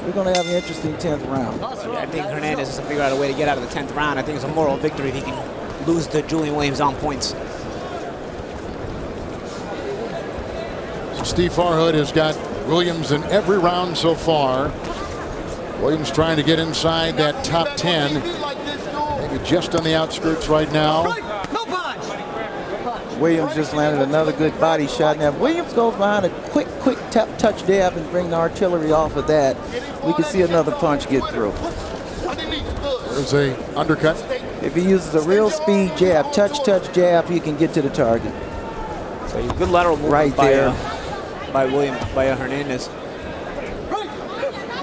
We're going to have an interesting 10th round. Yeah, I think Hernandez has to figure out a way to get out of the 10th round. I think it's a moral victory if he can lose to Julian Williams on points. So Steve Farhood has got Williams in every round so far. Williams trying to get inside that top 10. Maybe just on the outskirts right now. Williams just landed another good body shot. Now, if Williams goes behind a quick touch jab and bring the artillery off of that, we can see another punch get through. There's a undercut. If he uses a real speed jab, touch jab, he can get to the target. So good lateral movement right there. by Hernandez.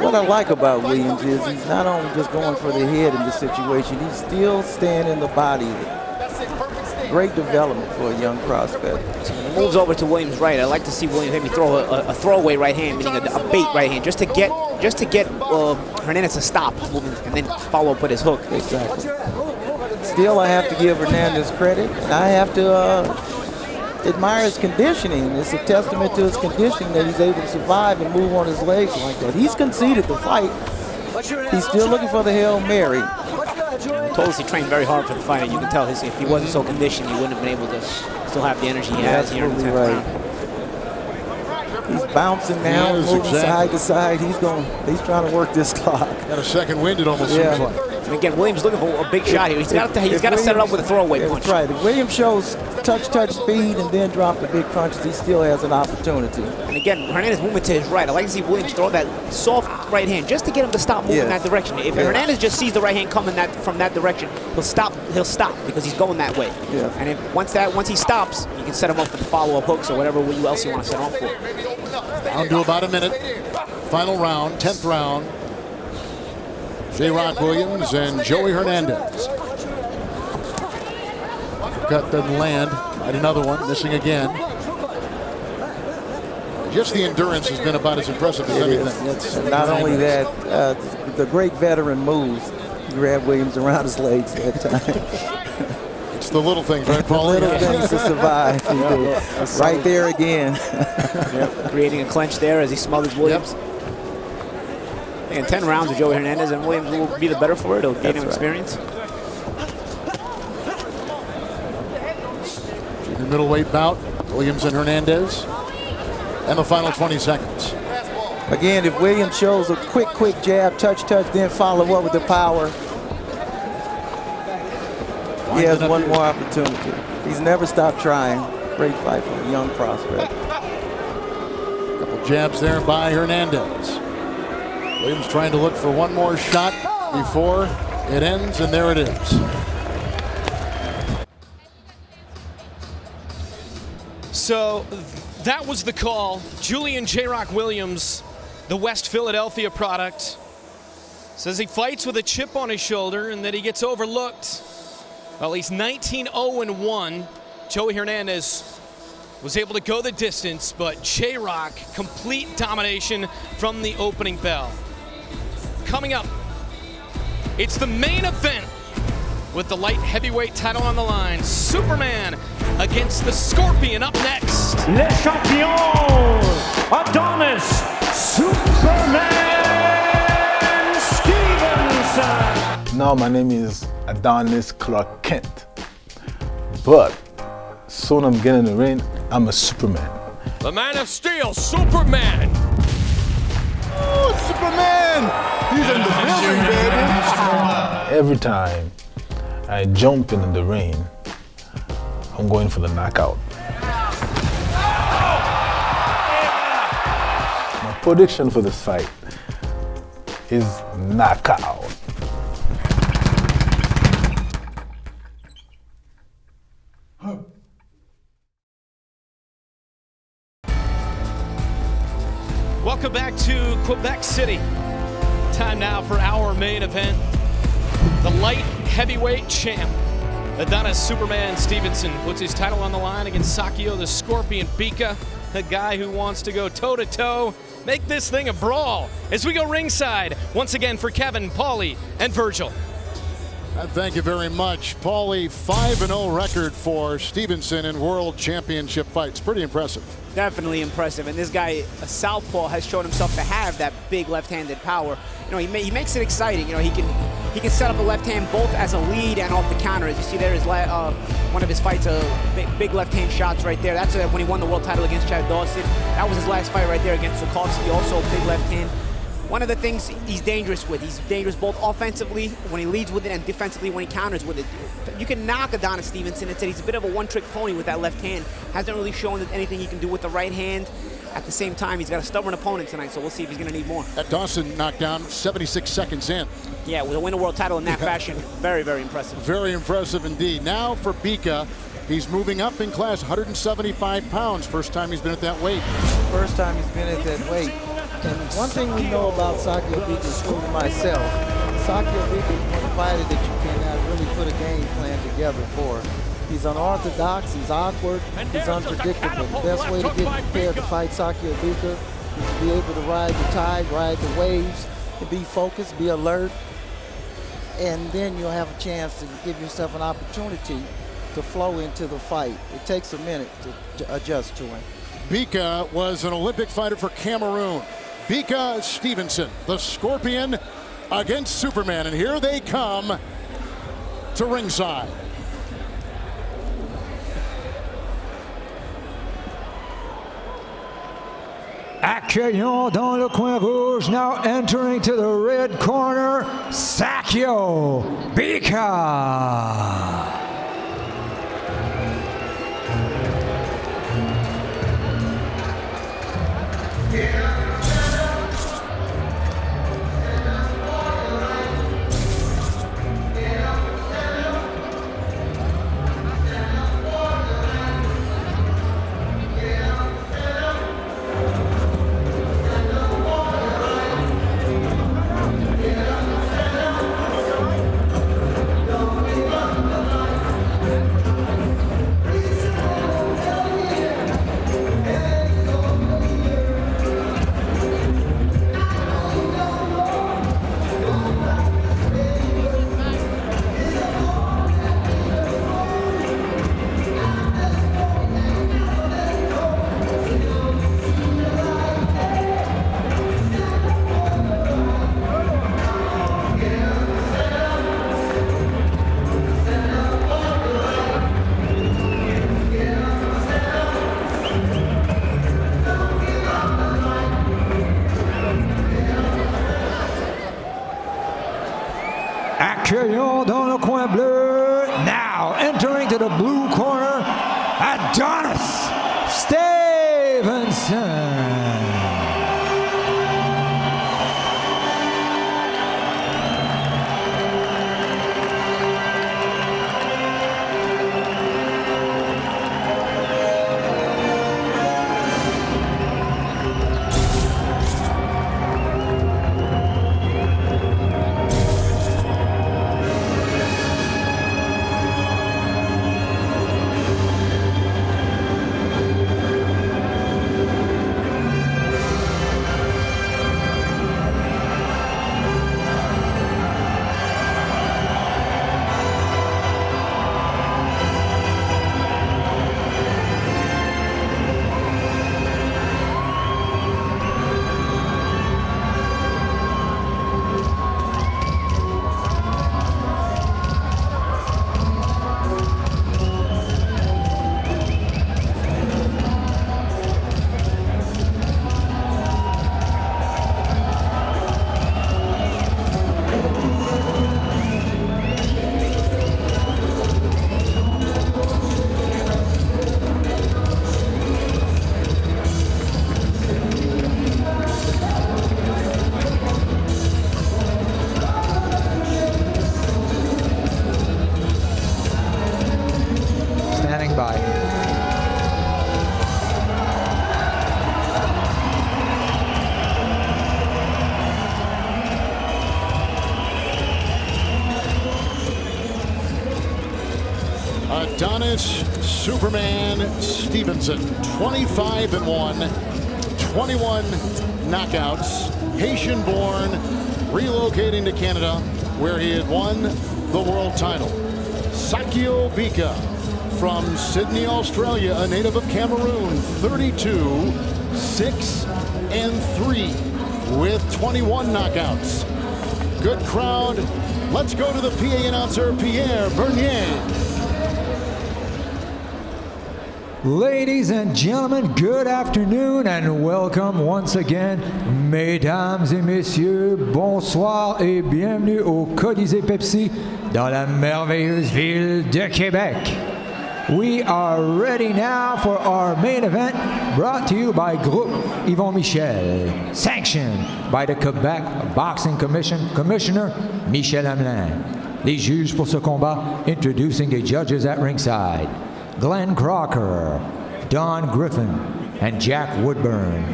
What I like about Williams is he's not only just going for the head in this situation, he's still staying in the body. Great development for a young prospect. Moves over to Williams' right. I like to see Williams maybe throw a throwaway right hand, meaning a bait right hand, just to get Hernandez to stop moving and then follow up with his hook. Exactly. Still, I have to give Hernandez credit. I have to admire his conditioning. It's a testament to his conditioning that he's able to survive and move on his legs like that. He's conceded the fight. He's still looking for the Hail Mary. He told us he trained very hard for the fight, and you can tell if he wasn't so conditioned, he wouldn't have been able to still have the energy he has here in the 10th round. He's bouncing now, moving side to side. He's trying to work this clock. Got a second wind, it almost seems like. And again, Williams looking for a big shot here. He's got to set it up with a throwaway punch. That's right. If Williams shows touch speed and then drop the big punches, he still has an opportunity. And again, Hernandez moving to his right. I like to see Williams throw that soft right hand just to get him to stop moving that direction. If Hernandez just sees the right hand coming from that direction, he'll stop because he's going that way. Yeah. And once he stops, you can set him up for the follow-up hooks or whatever else you want to set him up for. Down to about a minute. Final round, 10th round. J-Rock Williams and Joey Hernandez. Cut doesn't land. Right, another one, missing again. Just the endurance has been about as impressive as anything. Not only that, the great veteran moves. He grabbed Williams around his legs that time. It's the little things, right, Paul? The little things to survive. Right there again. Creating a clinch there as he smothers Williams. And 10 rounds with Joey Hernandez, and Williams will be the better for it. It'll gain him experience. The middleweight bout, Williams and Hernandez. And the final 20 seconds. Again, if Williams shows a quick jab, touch, then follow up with the power, he has one more opportunity. He's never stopped trying. Great fight for a young prospect. Couple jabs there by Hernandez. Williams trying to look for one more shot before it ends, and there it is. So that was the call. Julian J-Rock Williams, the West Philadelphia product, says he fights with a chip on his shoulder and that he gets overlooked. Well, he's 19-0-1. Joey Hernandez was able to go the distance, but J-Rock, complete domination from the opening bell. Coming up, it's the main event with the light heavyweight title on the line. Superman against the Scorpion up next. Le champion, Adonis, Superman Stevenson. Now my name is Adonis Clark Kent, but soon I'm getting in the ring, I'm a Superman. The Man of Steel, Superman. Oh, Superman! He's in the building, baby! Every time I jump in the ring, I'm going for the knockout. My prediction for this fight is knockout. Welcome back to Quebec City. Time now for our main event. The light heavyweight champ, Adonis Superman Stevenson, puts his title on the line against Sakio the Scorpion Bika, a guy who wants to go toe-to-toe, make this thing a brawl. As we go ringside, once again for Kevin, Paulie, and Virgil. Thank you very much. Paulie, 5-0 record for Stevenson in World Championship fights. Pretty impressive. Definitely impressive. And this guy, a southpaw, has shown himself to have that big left-handed power. You know, he makes it exciting. You know, he can set up a left hand both as a lead and off the counter. As you see there is one of his fights, big left-hand shots right there. That's when he won the world title against Chad Dawson. That was his last fight right there against Coliseè, also a big left hand. One of the things he's dangerous with, he's dangerous both offensively when he leads with it and defensively when he counters with it. You can knock Adonis Stevenson and say he's a bit of a one-trick pony with that left hand. Hasn't really shown anything he can do with the right hand. At the same time, he's got a stubborn opponent tonight, so we'll see if he's going to need more. That Dawson knockdown 76 seconds in. Yeah, with a win a world title in that fashion, very, very impressive. Very impressive indeed. Now for Bika, He's moving up in class, 175 pounds. First time he's been at that weight. First time he's been at that weight. And one thing we know about Sakio Bika, including myself, Sakio Bika is one fighter that you cannot really put a game plan together for. He's unorthodox, he's awkward, he's unpredictable. The best way to get prepared to fight Sakio Bika is to be able to ride the tide, ride the waves, to be focused, be alert, and then you'll have a chance to give yourself an opportunity to flow into the fight. It takes a minute to adjust to him. Bika was an Olympic fighter for Cameroon. Bika Stevenson, the Scorpion against Superman, and here they come to ringside. Accueillons dans le coin rouge, now entering to the red corner, Sakio Bika. Accueillons dans le coin bleu, now entering to the blue corner, Adonis Stevenson. Adonis Superman Stevenson, 25-1, 21 knockouts, Haitian-born, relocating to Canada, where he had won the world title. Sakio Bika from Sydney, Australia, a native of Cameroon, 32-6-3 with 21 knockouts. Good crowd. Let's go to the PA announcer, Pierre Bernier. Ladies and gentlemen, good afternoon and welcome once again. Mesdames et messieurs, bonsoir et bienvenue au Coliseè Pepsi dans la merveilleuse ville de Quebec. We are ready now for our main event, brought to you by Groupe Yvon Michel, sanctioned by the Quebec Boxing Commission Commissioner Michel Hamelin. Les juges pour ce combat, introducing the judges at ringside. Glenn Crocker, Don Griffin, and Jack Woodburn.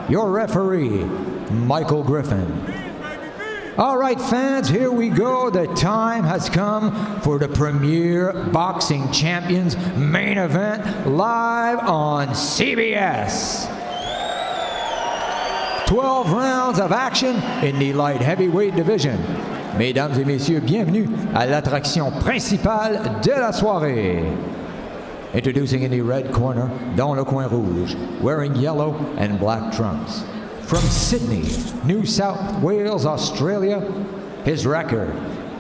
Your referee, Michael Griffin. All right, fans, here we go. The time has come for the Premier Boxing Champions main event live on CBS. 12 rounds of action in the light heavyweight division. Mesdames et messieurs, bienvenue à l'attraction principale de la soirée. Introducing in the red corner, dans le coin rouge, wearing yellow and black trunks. From Sydney, New South Wales, Australia, his record,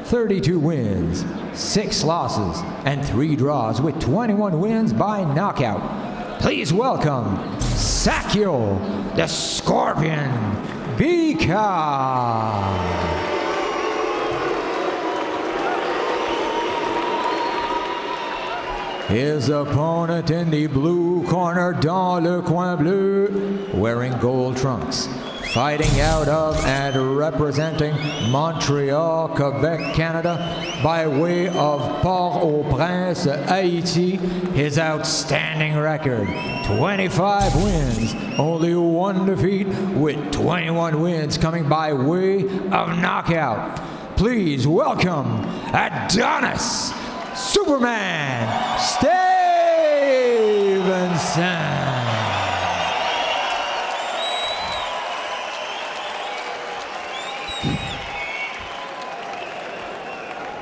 32 wins, 6 losses, and 3 draws with 21 wins by knockout. Please welcome Sakio, the Scorpion, Bika. His opponent in the blue corner, dans le coin bleu, wearing gold trunks, fighting out of and representing Montreal, Quebec, Canada, by way of Port-au-Prince, Haiti, his outstanding record, 25 wins, only 1 defeat, with 21 wins coming by way of knockout. Please welcome Adonis, Superman Stevenson.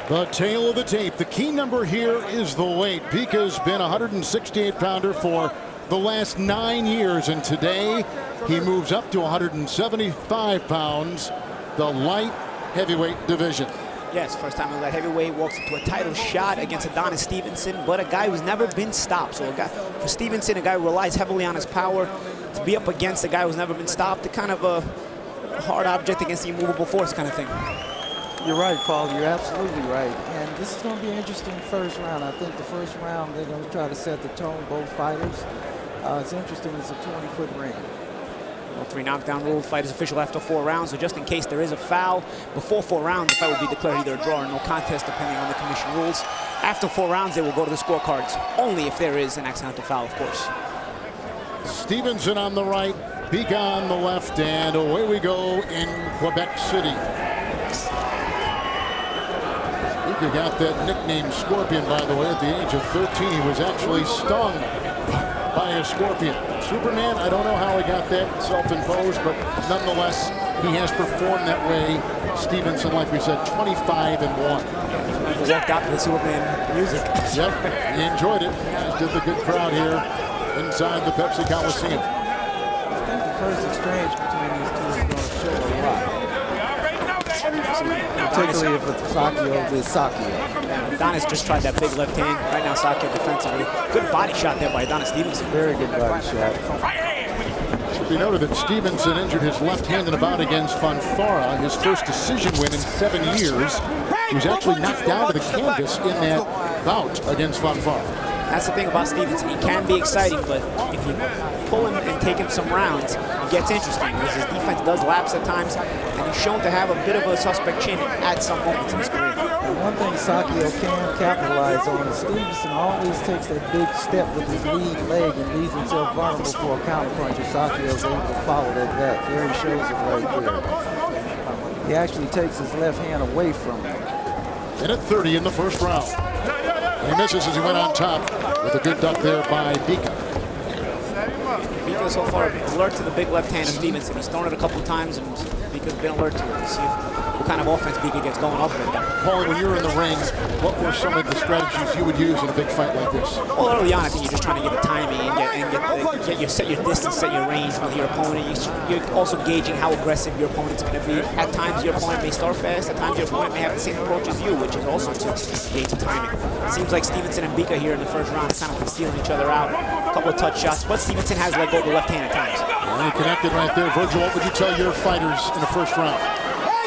The tail of the tape. The key number here is the weight. Bika's been a 168-pounder for the last 9 years, and today he moves up to 175 pounds, the light heavyweight division. Yes, first time in light heavyweight, walks into a title shot against Adonis Stevenson, but a guy who's never been stopped. So for Stevenson, a guy who relies heavily on his power, to be up against a guy who's never been stopped, a kind of a hard object against the immovable force kind of thing. You're right, Paul. You're absolutely right. And this is going to be an interesting first round. I think the first round, they're going to try to set the tone, both fighters. It's interesting. It's a 20-foot ring. Well, 3 knockdown rule. Fight is official after 4 rounds. So just in case there is a foul, before 4 rounds, the fight will be declared either a draw or no contest, depending on the commission rules. After 4 rounds, they will go to the scorecards, only if there is an accidental foul, of course. Stevenson on the right, Bika on the left, and away we go in Quebec City. Bika got that nickname Scorpion, by the way, at the age of 13. He was actually stung by a scorpion. Superman, I don't know how he got that, self-imposed, but nonetheless, he has performed that way. Stevenson, like we said, 25-1. He walked out to the Superman music. Yep, he enjoyed it, as did the good crowd here inside the Pepsi Coliseum. I think the first exchange between these two is going to show a lot. Particularly if it's Sakio with Sakio. Adonis just tried that big left hand. Right now, Sakio defensively. Good body shot there by Adonis Stevenson. Very good body shot. It should be noted that Stevenson injured his left hand in a bout against Fanfara, his first decision win in 7 years. He was actually knocked down to the canvas in that bout against Fanfara. That's the thing about Stevenson. He can be exciting, but if you pull him and take him some rounds, it gets interesting because his defense does lapse at times, and he's shown to have a bit of a suspect chin at some moments in his career. And one thing Sakio can capitalize on is Stevenson always takes that big step with his lead leg and leaves himself vulnerable for a counterpunch. Sakio is able to follow that back. There he shows it right there. He actually takes his left hand away from him. And at 30 in the first round. He misses as he went on top with a good duck there by Bika. Bika so far alert to the big left hand of Stevenson. He's thrown it a couple times and Bika's been alert to it. We'll see what kind of offense Bika gets going off of it. Paul, when you're in the ring, what were some of the strategies you would use in a big fight like this? Well, early on, I think you're just trying to get the timing and set your distance, set your range with your opponent. You're also gauging how aggressive your opponent's going to be. At times, your opponent may start fast. At times, your opponent may have the same approach as you, which is also to gauge the timing. It seems like Stevenson and Bika here in the first round kind of stealing each other out. A couple of touch shots, but Stevenson has let go of the left hand at times. Well, he connected right there. Virgil, what would you tell your fighters in the first round?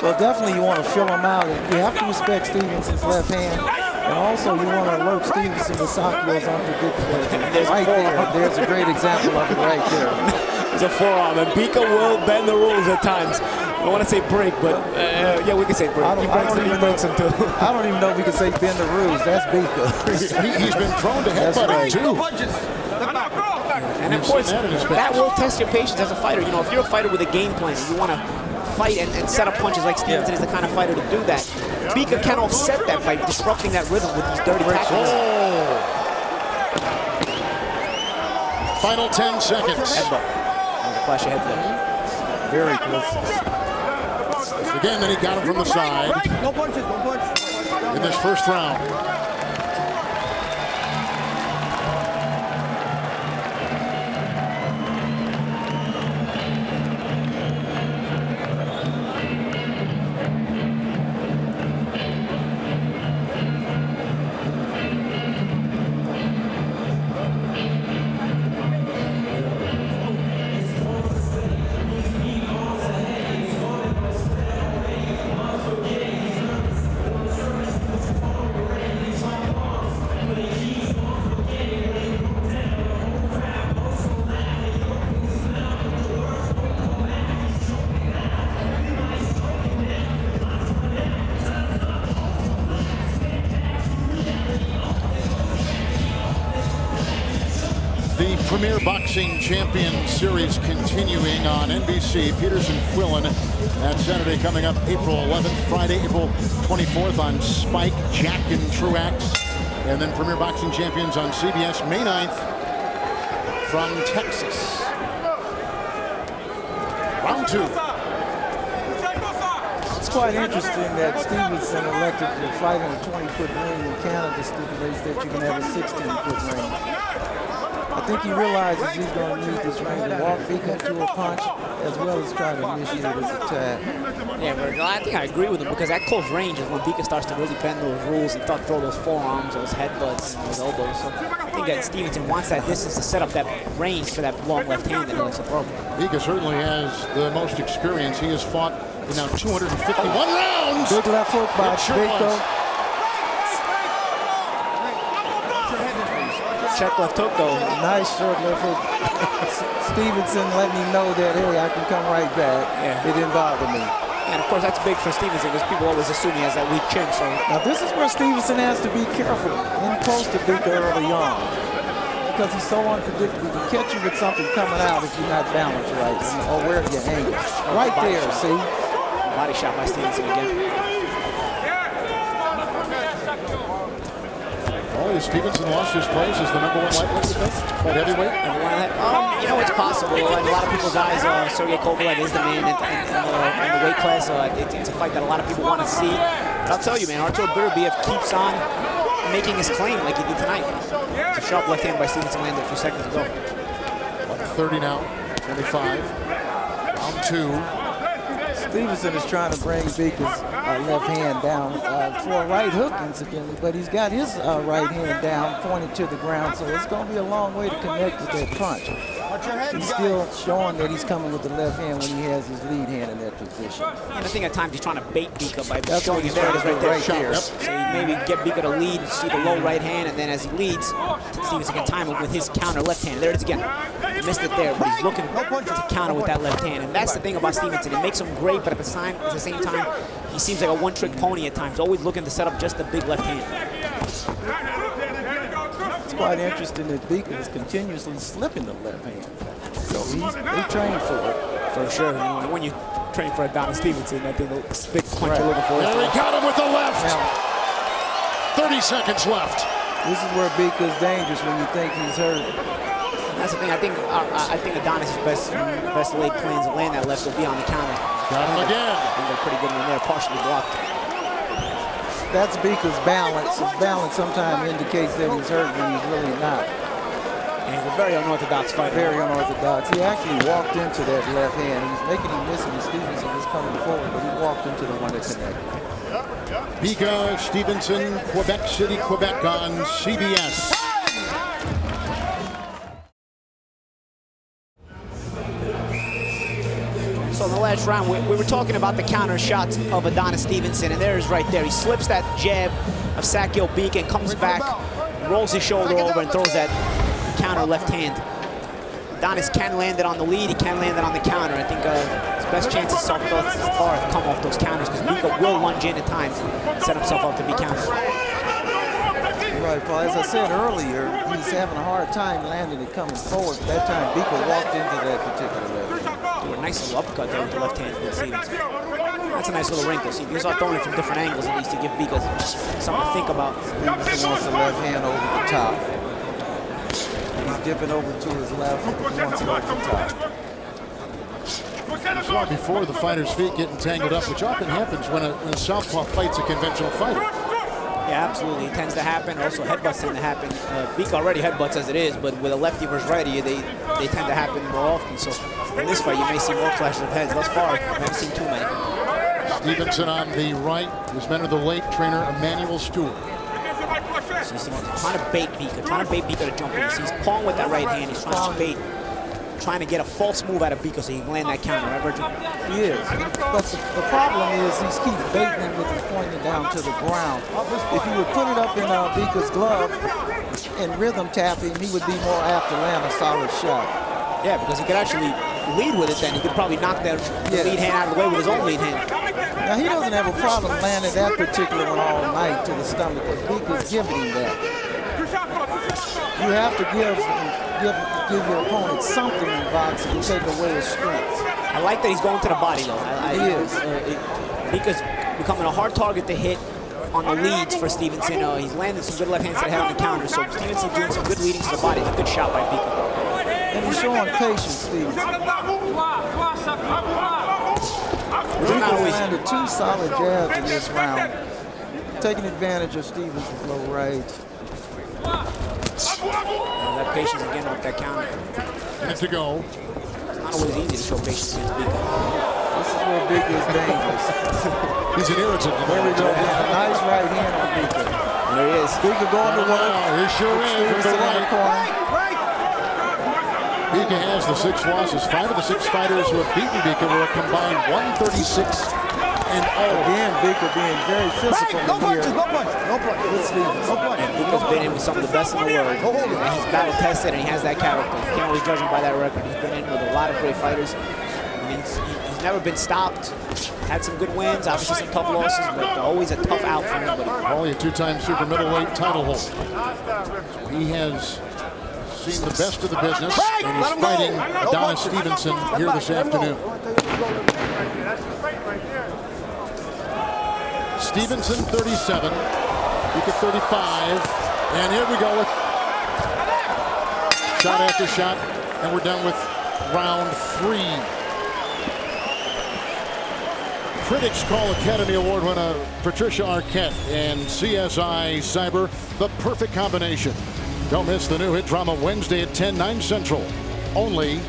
Well, definitely you want to fill him out. You have to respect Stevenson's left hand. And also you want to alert Stevenson to Sakio's unpredictable. Right there, there's a great example of it right there. It's a forearm, and Bika will bend the rules at times. I don't want to say break, but yeah, we can say break. He breaks him too. I don't even know if we can say bend the rules. That's Bika. He's been prone to headbutting too. And of course, that will test your patience as a fighter. You know, if you're a fighter with a game plan, you want to fight and set up punches like Stevenson is the kind of fighter to do that. Bika can offset that by disrupting that rhythm with these dirty tackles. Final 10 seconds. Headbutt. That was a flash of headbutt. Very close. Again, then he got him from the side. No punches, no punch. In this first round. The Premier Boxing Champion Series continuing on NBC. Peterson Quillen at Saturday coming up April 11th. Friday, April 24th on Spike, Jack and Truax. And then Premier Boxing Champions on CBS May 9th from Texas. Round 2. It's quite interesting that Stevenson elected to fight in a 20-foot ring in Canada stipulates that you can have a 16-foot ring. I think he realizes he's going to need this ring to walk Bika into a punch as well as try to initiate his attack. Yeah, but I think I agree with him because at close range is when Bika starts to really bend those rules and throw those forearms, those headbutts, and those elbows. So I think that Stevenson wants that distance to set up that range for that long left hand that he likes to throw. Bika certainly has the most experience. He has fought in now 251 rounds. Big left hook by Bika. Check left hook though. Nice short left hook. Stevenson letting me know that, hey, I can come right back. Yeah. It didn't bother me. And of course that's big for Stevenson because people always assume he has that weak chin. So now this is where Stevenson has to be careful in close to Bika early on. Because he's so unpredictable. He can catch you with something coming out if you're not balanced right. Or where your angle. Right there, see? Body shot by Stevenson again. Stevenson lost his place as the #1 lightweight at heavyweight? You know, it's possible. In a lot of people's eyes, Sergey Kovalev is the man in the weight class. It's a fight that a lot of people want to see. But I'll tell you, man, Artur Beterbiev keeps on making his claim like he did tonight. It's a sharp left hand by Stevenson landed a few seconds ago. 30 now, 25. Round 2. Stevenson is trying to bring Bika's left hand down for a right hook, incidentally, but he's got his right hand down, pointed to the ground, so it's going to be a long way to connect with that punch. He's still showing that he's coming with the left hand when he has his lead hand in that position. And I think at times he's trying to bait Bika by showing his right there. So maybe get Bika to lead, see the low right hand, and then as he leads, Stevenson can time him with his counter left hand. There it is again. He missed it there, but he's looking to counter with that left hand. And that's the thing about Stevenson. It makes him great, but at the same time, he seems like a one-trick pony at times, always looking to set up just the big left hand. It's quite interesting that Bika is continuously slipping the left hand. So he trained for it. For sure. When you train for Adonis Stevenson, I think the big punch you're looking for. There he got him with the left. 30 seconds left. This is where Bika is dangerous when you think he's hurt. That's the thing. I think Adonis' best laid plans to land that left will be on the counter. Got him again. I think they're pretty good one there, partially blocked. That's Bika's balance. His balance sometimes indicates that he's hurt when he's really not. And he's a very unorthodox fighter. Very unorthodox. He actually walked into that left hand. He's making him miss it, and Stevenson is coming forward, but he walked into the one that connected. Bika, Stevenson, Quebec City, Quebec on CBS. So in the last round, we were talking about the counter shots of Adonis Stevenson, and there is right there. He slips that jab of Sakio Bika and comes back, rolls his shoulder over and throws that counter left hand. Adonis can land it on the lead, he can land it on the counter. I think his best chances so far have come off those counters because Bika will lunge in at times and set himself up to be countered. Right, Paul. As I said earlier, he's having a hard time landing it coming forward. That time, Bika walked into that particular level. Do a nice little uppercut there with the left hand from Stevenson. That's a nice little wrinkle. See, if you start throwing it from different angles, at least to give Bika something to think about. Stevenson wants the left hand over the top. He's dipping over to his left. He wants it over the top. You saw before the fighter's feet getting tangled up, which often happens when a southpaw fights a conventional fighter. Yeah, absolutely. It tends to happen. Also, headbutts tend to happen. Bika already headbutts as it is, but with a lefty versus righty, they tend to happen more often. So in this fight, you may see more clashes of heads. Thus far, I haven't seen too many. Stevenson on the right, his middleweight trainer, Emmanuel Stewart. So he's trying to bait Bika to jump in. So he's pawing with that right hand. He's trying to bait, trying to get a false move out of Bika so he can land that counter. Right, Virgil? He is. But the problem is he's keep baiting him with him pointing down to the ground. If he would put it up in Bika's glove and rhythm tap him, he would be more apt to land a solid shot. Yeah, because he could actually lead with it then. He could probably knock that lead hand out of the way with his own lead hand. Now, he doesn't have a problem landing that particular one all night to the stomach because Bika's giving him that. You have to give your opponent something in boxing to take away his strength. I like that he's going to the body, though. He is. Bika's becoming a hard target to hit on the leads for Stevenson. He's landed some good left hands to the head on the counter, so Stevenson's doing some good leading to the body. It's a good shot by Bika. And he's showing patience, Stevenson. He's landed 2 solid jabs in this round, taking advantage of Stevenson's low right. That patience again with that counter. Minute to go. It's not always easy to show patience against Bika. This is where Bika is dangerous. He's an irritant. There we go. A nice right hand on Bika. There he is. Bika going to work. He sure is. With the right. Bika has the 6 losses. 5 of the 6 fighters who have beaten Bika were a combined 136 and 0. Again, Bika being very physical No here. punches, no punches, no punches. And Bika's been in with some of the best in the world. And he's battle tested and he has that character. You can't always judge him by that record. He's been in with a lot of great fighters. And he's never been stopped. Had some good wins, obviously some tough losses, but always a tough out for anybody. Only a 2-time super middleweight title holder. So he has seen the best of the business, and he's fighting Adonis Stevenson here this afternoon. Stevenson 37, Bika 35, and here we go with shot after shot, and we're done with round 3. Critics call Academy Award winner Patricia Arquette and CSI Cyber the perfect combination. Don't miss the new hit drama Wednesday at 10, 9 Central. Only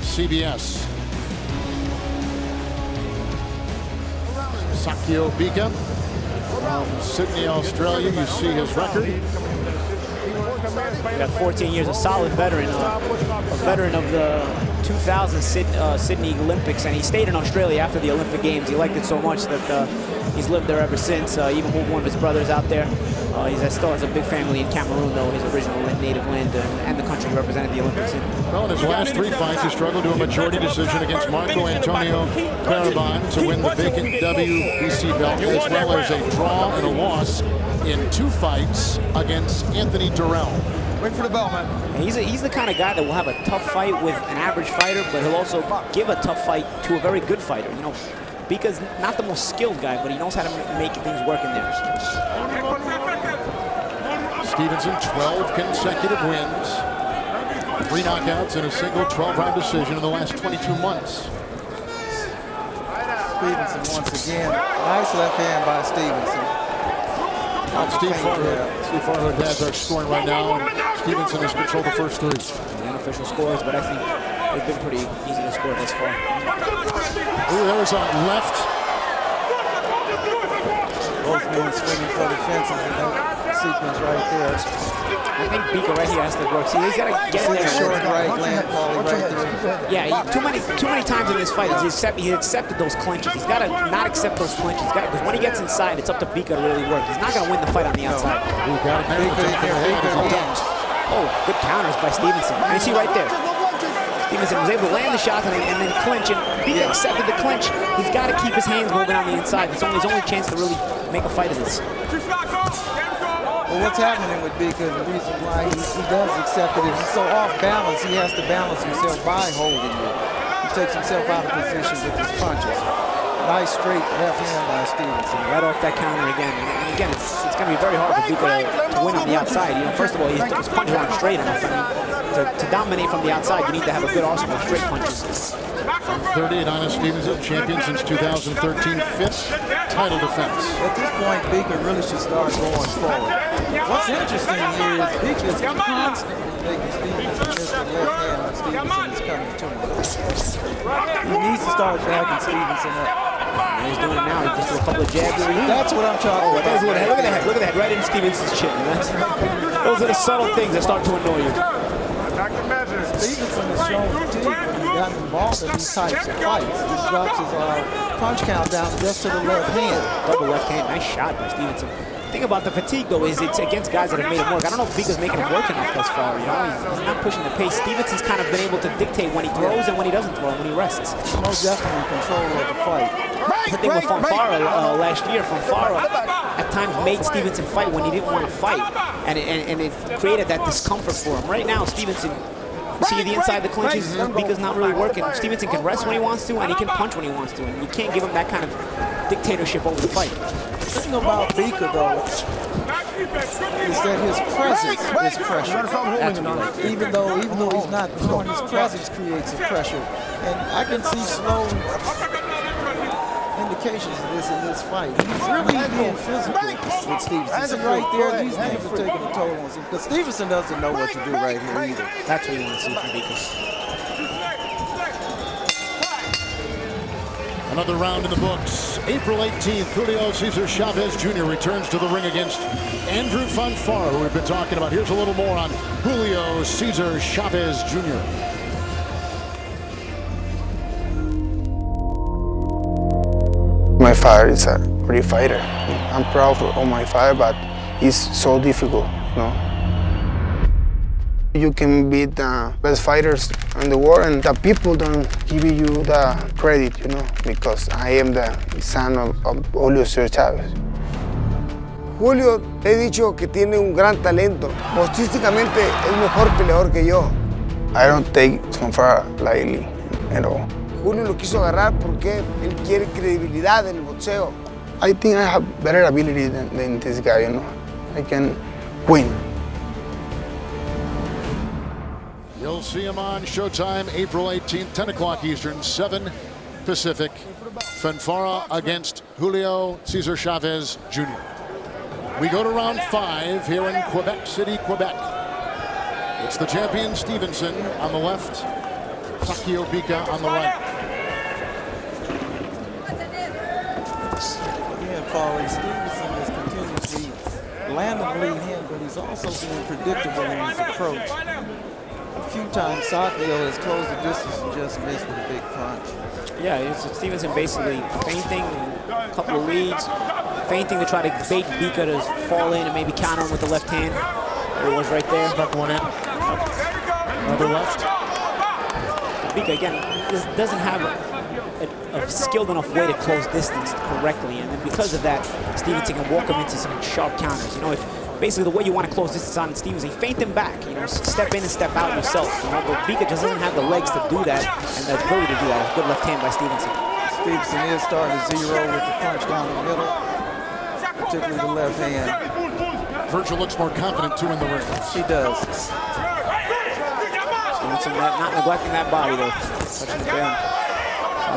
CBS. Sakio Bika from Sydney, Australia. You see his record. He got 14 years, a solid veteran, a veteran of the 2000 Sydney Olympics, and he stayed in Australia after the Olympic Games. He liked it so much that he's lived there ever since. Even moved one of his brothers out there. He still has a big family in Cameroon, though, his original native land, and the country he represented the Olympics in. Well, in his last 3 fights, he struggled to a majority decision against Marco Antonio Claraban to win the vacant WBC belt, as well as a draw and a loss in 2 fights against Anthony Durrell. Wait for the bell, man. And he's the kind of guy that will have a tough fight with an average fighter, but he'll also give a tough fight to a very good fighter. You know, Bika's not the most skilled guy, but he knows how to make things work in there. Stevenson, 12 consecutive wins, 3 knockouts, and a single 12-round decision in the last 22 months. Stevenson once again. Nice left hand by Stevenson. Steve Farhood has our scoring right now, and Stevenson has controlled the first 3. The unofficial scores, but I think they've been pretty easy to score thus far. Ooh, there was a left. Both men swinging for the fences in that sequence right there. I think Bika right here has to work. See, he's got to get in there. Short right land, Paulie, right there. Yeah, too many times in this fight, he accepted those clenches. He's got to not accept those clenches. Because when he gets inside, it's up to Bika to really work. He's not going to win the fight on the outside. Got it. Oh, good counters by Stevenson. And you see right there. Stevenson was able to land the shot and then clinch, and Bika accepted the clinch. He's got to keep his hands moving on the inside. It's his only chance to really make a fight of this. Well, what's happening with Bika, the reason why he does accept it is he's so off balance, he has to balance himself by holding it. He takes himself out of position with his punches. Nice straight left hand by Stevenson. Right off that counter again. And again, it's going to be very hard for Bika to win on the outside. You know, first of all, his punches aren't straight enough. I mean, to dominate from the outside, you need to have a good arsenal of straight punches. 30, Adonis Stevenson, champion since 2013, fifth title defense. At this point, Bika really should start going forward. What's interesting here is Bika is constantly making Stevenson miss the left hand when Stevenson is coming to him. He needs to start backing Stevenson up. And he's doing it now. He just threw a couple of jabs. That's what I'm talking about. Look at the head. Look at that. Right in Stevenson's chin. Those are the subtle things that start to annoy you. Stevenson has shown fatigue when he's gotten involved in these types of fights. He drops his punch count down just to the left hand. Double left hand. Nice shot by Stevenson. The thing about the fatigue, though, is it's against guys that have made him work. I don't know if Bika's making him work enough thus far. You know, he's not pushing the pace. Stevenson's kind of been able to dictate when he throws and when he doesn't throw, when he rests. He's most definitely in control of the fight. The thing with Fonfara last year, Fonfara at times made Stevenson fight when he didn't want to fight, and it created that discomfort for him. Right now, Stevenson, see the inside the clinches, Bika's not really working. Stevenson can rest when he wants to, and he can punch when he wants to, and you can't give him that kind of dictatorship over the fight. The thing about Bika, though, is that his presence is pressure. Even though he's not throwing, his presence creates a pressure, and I can see slow indications of this in this fight. He's really being physical with Stevenson. Right there, these things are taking a toll on him, because Stevenson doesn't know what to do right here either. That's what you want to see from Bika. Another round in the books. April 18th, Julio Cesar Chavez Jr. returns to the ring against Andrew Fonfara, who we've been talking about. Here's a little more on Julio Cesar Chavez Jr. My father is a great fighter. I'm proud of my father, but it's so difficult, you know. You can beat the best fighters in the world, and the people don't give you the credit, you know, because I am the son of Julio Cesar Chavez. Julio, he dicho que tiene un gran talento. Boxísticamente es mejor peleador que yo. I don't take Fonfara lightly at all. Julio lo quiso agarrar porque él quiere credibilidad en el boxeo. I think I have better ability than this guy, you know. I can win. You'll see him on Showtime April 18th, 10 o'clock Eastern, 7 Pacific. Fonfara against Julio Cesar Chavez Jr. We go to round 5 here in Quebec City, Quebec. It's the champion Stevenson on the left, Sakio Bika on the right. Again, Paulie, Stevenson is continuously landing the lead hand, but he's also being predictable in his approach. A few times Sakio has closed the distance and just missed with a big punch. Yeah, it's Stevenson basically feinting, a couple of leads, feinting to try to bait Bika to fall in and maybe counter him with the left hand. There it was right there. Back one in. Another left. Bika, again, doesn't have a skilled enough way to close distance correctly, and then because of that, Stevenson can walk him into some sharp counters. You know, if basically the way you want to close distance on Stevenson, feint him back, you know, step in and step out yourself. You know, but Bika just doesn't have the legs to do that and the ability to do that. Good left hand by Stevenson. Stevenson is starting to zero with the punch down the middle, particularly the left hand. Virgil looks more confident too in the ring. He does. Stevenson not neglecting that body though, touching the ground.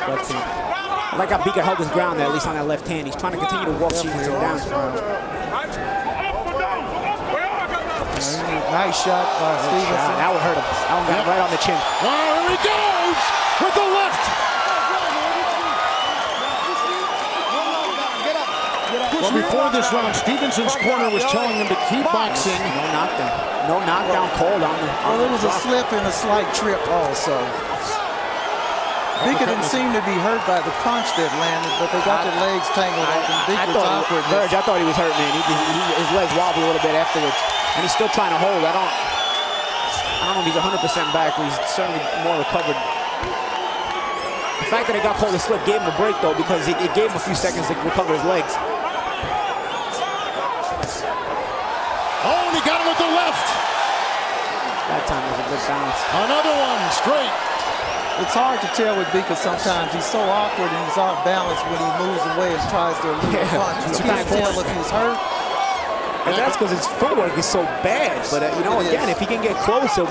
Left hand. I like how Bika held his ground there, at least on that left hand. He's trying to continue to walk Stevenson down. Nice shot by Stevenson. That would hurt him. That one got right on the chin. Oh, here he goes with the left. Well, before this round, Stevenson's corner was telling him to keep boxing. No knockdown. No knockdown called on the. Well, there was a slip and a slight trip also. Bika didn't seem to be hurt by the punch that landed, but they got their legs tangled up and Bika's awkward. I thought he was hurt, man. His legs wobbled a little bit afterwards, and he's still trying to hold. I don't know if he's 100% back, but he's certainly more recovered. The fact that he got called a slip gave him a break, though, because it gave him a few seconds to recover his legs. Oh, and he got him with the left. That time was a good bounce. Another one, straight. It's hard to tell with Bika sometimes. He's so awkward and he's off balance when he moves away and tries to elude a punch. You can't tell if he's hurt. And that's because his footwork is so bad. But, you know, again, if he can get close, he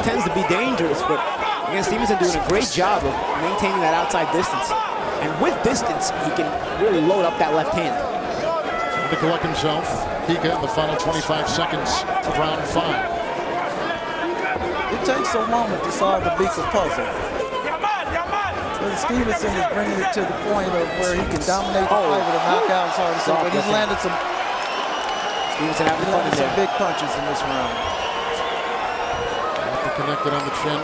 tends to be dangerous. But, again, Stevenson doing a great job of maintaining that outside distance. And with distance, he can really load up that left hand. To collect himself, Bika in the final 25 seconds of round 5. It takes a moment to solve the Bika puzzle. But Stevenson is bringing it to the point of where he can dominate the fight with a knockout. It's hard to say, but he's landed some. Stevenson having fun in some big punches in this round. Have to connect it on the chin.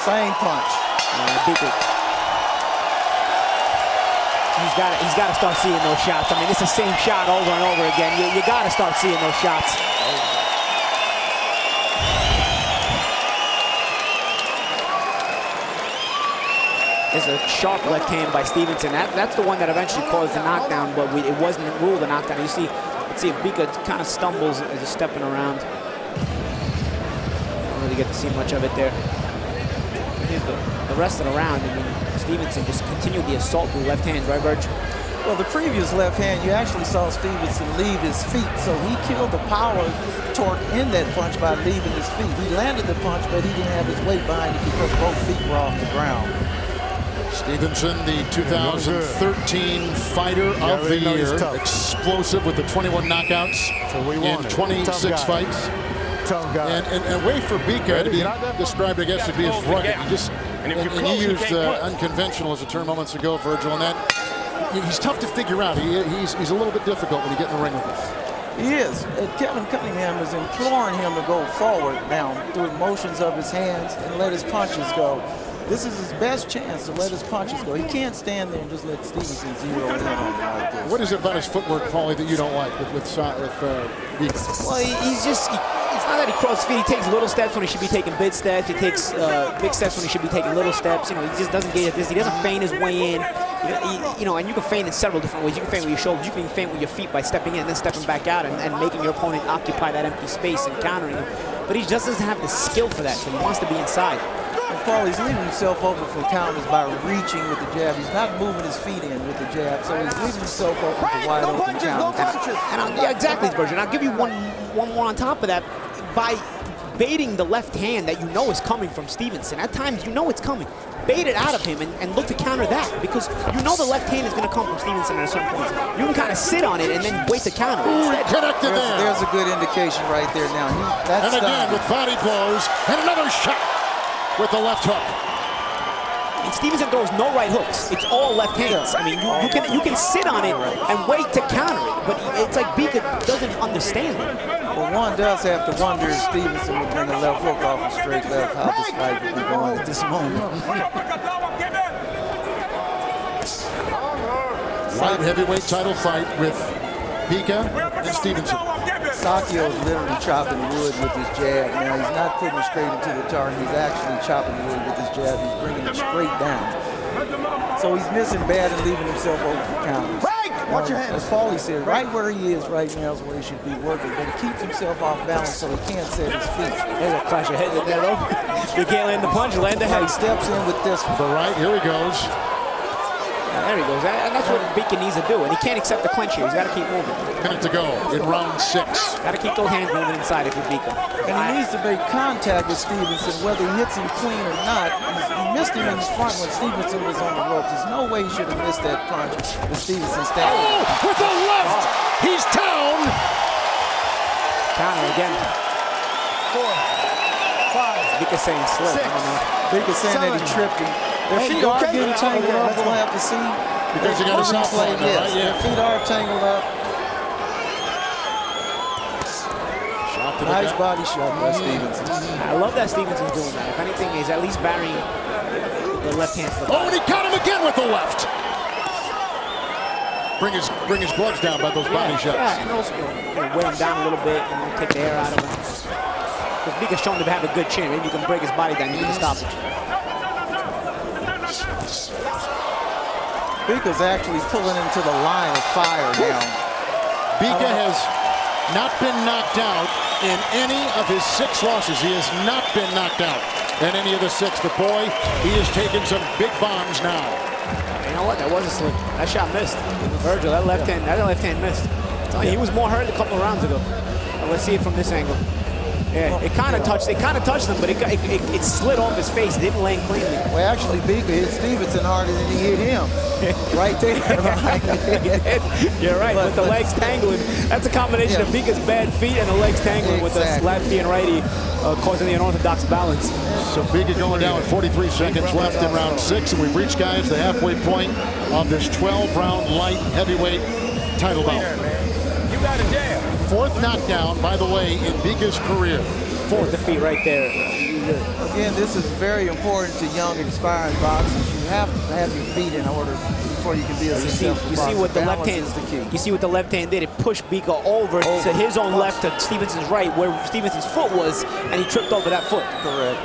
Same punch. Bika. He's got to start seeing those shots. I mean, it's the same shot over and over again. You got to start seeing those shots. There's a sharp left hand by Stevenson. That's the one that eventually caused the knockdown, but it wasn't ruled a knockdown. You see, let's see if Bika kind of stumbles as he's stepping around. Don't really get to see much of it there. Here's the rest of the round. I mean, Stevenson just continued the assault with left hand, right, Virg? Well, the previous left hand, you actually saw Stevenson leave his feet, so he killed the power torque in that punch by leaving his feet. He landed the punch, but he didn't have his weight behind it because both feet were off the ground. Stevenson, the 2013 Fighter of the Year, explosive with the 21 knockouts in 26 fights. And way for Bika to be described, I guess, to be as rugged. And you used unconventional as a term moments ago, Virgil, and that he's tough to figure out. He's a little bit difficult when you get in the ring with us. He is. Kevin Cunningham is imploring him to go forward now through the motions of his hands and let his punches go. This is his best chance to let his punches go. He can't stand there and just let Stevenson zero in on him like this. What is it about his footwork, Paulie, that you don't like with Bika? Well, it's not that he crosses feet. He takes little steps when he should be taking big steps. He takes big steps when he should be taking little steps. You know, he just doesn't get this. He doesn't feint his way in. You know, and you can feint in several different ways. You can feint with your shoulders. You can feint with your feet by stepping in and then stepping back out and making your opponent occupy that empty space and countering him. But he just doesn't have the skill for that, so he wants to be inside. And Paul, he's leaving himself open for counters by reaching with the jab. He's not moving his feet in with the jab, so he's leaving himself open for wide open counters. Yeah, exactly, Virgil. I'll give you one more on top of that. By baiting the left hand that you know is coming from Stevenson, at times you know it's coming. Bait it out of him and look to counter that, because you know the left hand is going to come from Stevenson at a certain point. You can kind of sit on it and then wait to counter. Connected there. There's a good indication right there now. And again with body blows, and another shot with the left hook. And Stevenson throws no right hooks. It's all left hands. I mean, you can sit on it and wait to counter it, but it's like Bika doesn't understand it. Well, one does have to wonder if Stevenson would bring a left hook off a straight left, how this fight would be going at this moment. Light heavyweight title fight with Bika and Stevenson. Sakio is literally chopping wood with his jab. Now, he's not putting it straight into the target. He's actually chopping wood with his jab. He's bringing it straight down. So he's missing bad and leaving himself open for counters. Watch your hands. As Paulie said, right where he is right now is where he should be working, but he keeps himself off balance so he can't set his feet. There's a clash of heads in there, though. You can't land the punch, land the head. He steps in with this one. The right, here he goes. There he goes, and that's what Bika needs to do, and he can't accept the clinch here. He's got to keep moving. Minute to go in round 6. Got to keep those hands moving inside if you're Bika. And he needs to make contact with Stevenson, whether he hits him clean or not. He missed him in his front when Stevenson was on the ropes. There's no way he should have missed that punch with Stevenson standing. Oh, with the left! He's down! Counter again. 4, 5. Bika saying slip. 6, I don't know. Bika saying that he tripped him. Their feet are getting tangled up. We'll have to see. Because you got a south play, yes. Their feet are tangled up. Nice body shot by Stevenson. I love that Stevenson's doing that. If anything, he's at least burying the left hand. Oh, and he got him again with the left. bring his gloves down by those body shots. Yeah, and also wear him down a little bit and take the air out of him. Because Bika's shown to have a good chin. Maybe you can break his body down, you get the stoppage. Bika's actually pulling into the line of fire now. Bika has not been knocked out in any of his 6 losses. He has not been knocked out in any of the 6. But boy, he has taken some big bombs now. You know what? That was a slip. That shot missed. Virgil, that left hand missed. He was more hurt a couple of rounds ago. Let's see it from this angle. Yeah, it kind of touched him, but it slid off his face. It didn't land cleanly. Well, actually, Bika hit Stevenson harder than he hit him. Right there. You're right, with the legs tangling. That's a combination of Bika's bad feet and the legs tangling with the lefty and righty causing the unorthodox balance. So Bika going down with 43 seconds left in round 6, and we've reached, guys, the halfway point of this 12-round light heavyweight title bout. You got a jab. 4th knockdown, by the way, in Bika's career. 4th defeat right there. Again, this is very important to young, inspiring boxers. You have to have your feet in order before you can be a successful boxer. You see what the left hand is the key. You see what the left hand did. It pushed Bika over to his own left to Stevenson's right, where Stevenson's foot was, and he tripped over that foot. Correct.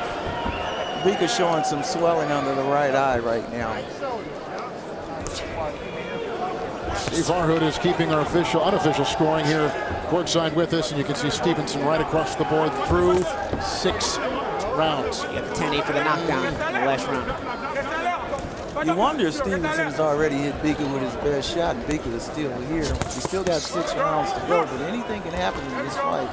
Bika's showing some swelling under the right eye right now. Steve Artur is keeping our unofficial scoring here courtside with us, and you can see Stevenson right across the board through 6 rounds. You got the 10-8 for the knockdown in the last round. You wonder if Stevenson's already hit Bika with his best shot, and Bika is still here. He still got 6 rounds to go, but anything can happen in this fight.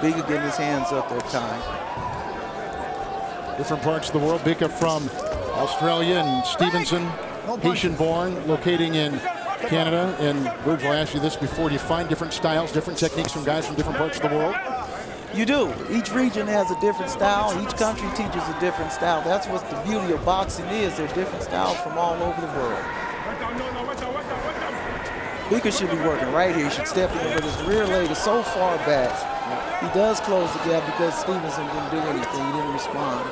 Bika getting his hands up that time. Different parts of the world. Bika from Australia and Stevenson, Haitian-born, locating in Canada. And Virgil, I asked you this before. Do you find different styles, different techniques from guys from different parts of the world? You do. Each region has a different style. Each country teaches a different style. That's what the beauty of boxing is. There are different styles from all over the world. Bika should be working right here. He should step in, but his rear leg is so far back. He does close the gap because Stevenson didn't do anything. He didn't respond.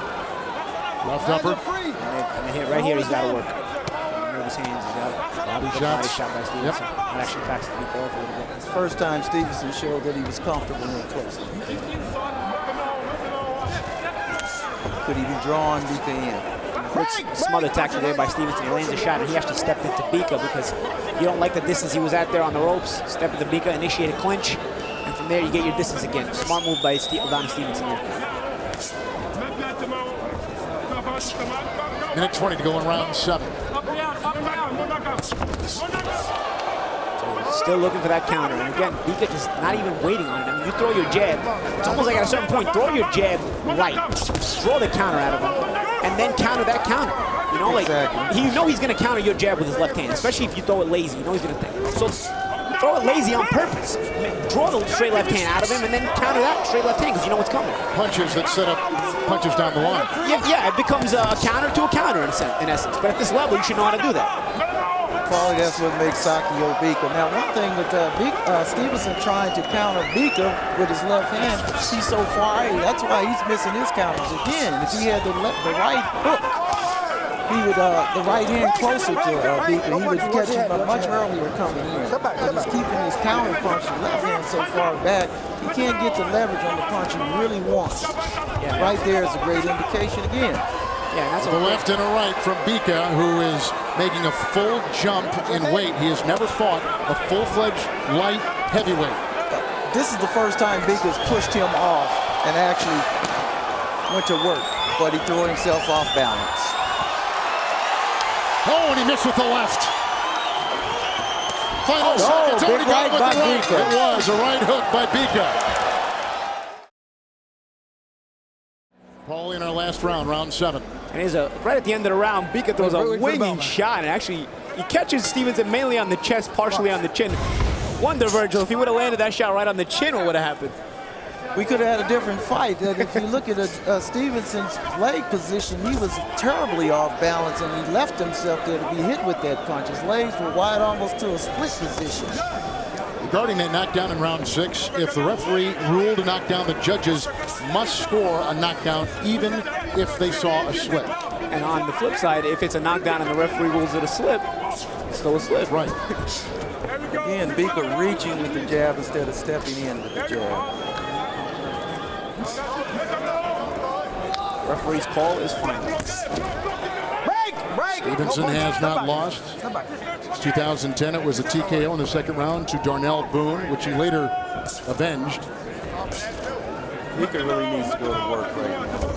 Left upper. And hit right here, he's got to work. His hands, he's got it. Body shots. Shot by Stevenson. It actually backs the Bika off a little bit. It's the first time Stevenson showed that he was comfortable and close. Could he be drawing Bika in? Smother tackle there by Stevenson. He lands a shot, and he actually stepped into Bika because you don't like the distance he was at there on the ropes. Step into Bika, initiate a clinch, and from there you get your distance again. Smart move by Adonis Stevenson there. Minute 20 to go in round 7. Still looking for that counter. And again, Bika just not even waiting on it. I mean, you throw your jab. It's almost like at a certain point, throw your jab right. Throw the counter out of him. And then counter that counter. You know, like, you know he's going to counter your jab with his left hand, especially if you throw it lazy. You know he's going to think. So throw it lazy on purpose. Draw the straight left hand out of him and then counter that straight left hand because you know what's coming. Punches that set up punches down the line. Yeah, it becomes a counter to a counter in essence. But at this level, you should know how to do that. Probably that's what makes Sakio Bika. Now, one thing with Stevenson trying to counter Bika with his left hand, he's so far out. That's why he's missing his counters again. If he had the right hook, he would the right hand closer to Bika. He would catch him much earlier coming in. But he's keeping his counter punch, his left hand so far back, he can't get the leverage on the punch he really wants. Yeah, right there is a great indication again. Yeah, that's the left and a right from Bika, who is making a full jump in weight. He has never fought a full-fledged light heavyweight. This is the first time Bika's pushed him off and actually went to work, but he threw himself off balance. Oh, and he missed with the left. Final seconds. Big right by Bika. It was a right hook by Bika. Paul in our last round, round 7. And here's right at the end of the round, Bika throws a winging shot, and actually he catches Stevenson mainly on the chest, partially on the chin. Wonder, Virgil, if he would have landed that shot right on the chin, what would have happened? We could have had a different fight. If you look at Stevenson's leg position, he was terribly off balance, and he left himself there to be hit with that punch. His legs were wide almost to a split position. Regarding that knockdown in round 6, if the referee ruled a knockdown, the judges must score a knockdown even if they saw a slip. And on the flip side, if it's a knockdown and the referee rules it a slip, still a slip. Right. Again, Bika reaching with the jab instead of stepping in with the jab. Referee's call is final. Stevenson has not lost. Since 2010, it was a TKO in the second round to Darnell Boone, which he later avenged. Bika really needs to go to work right now.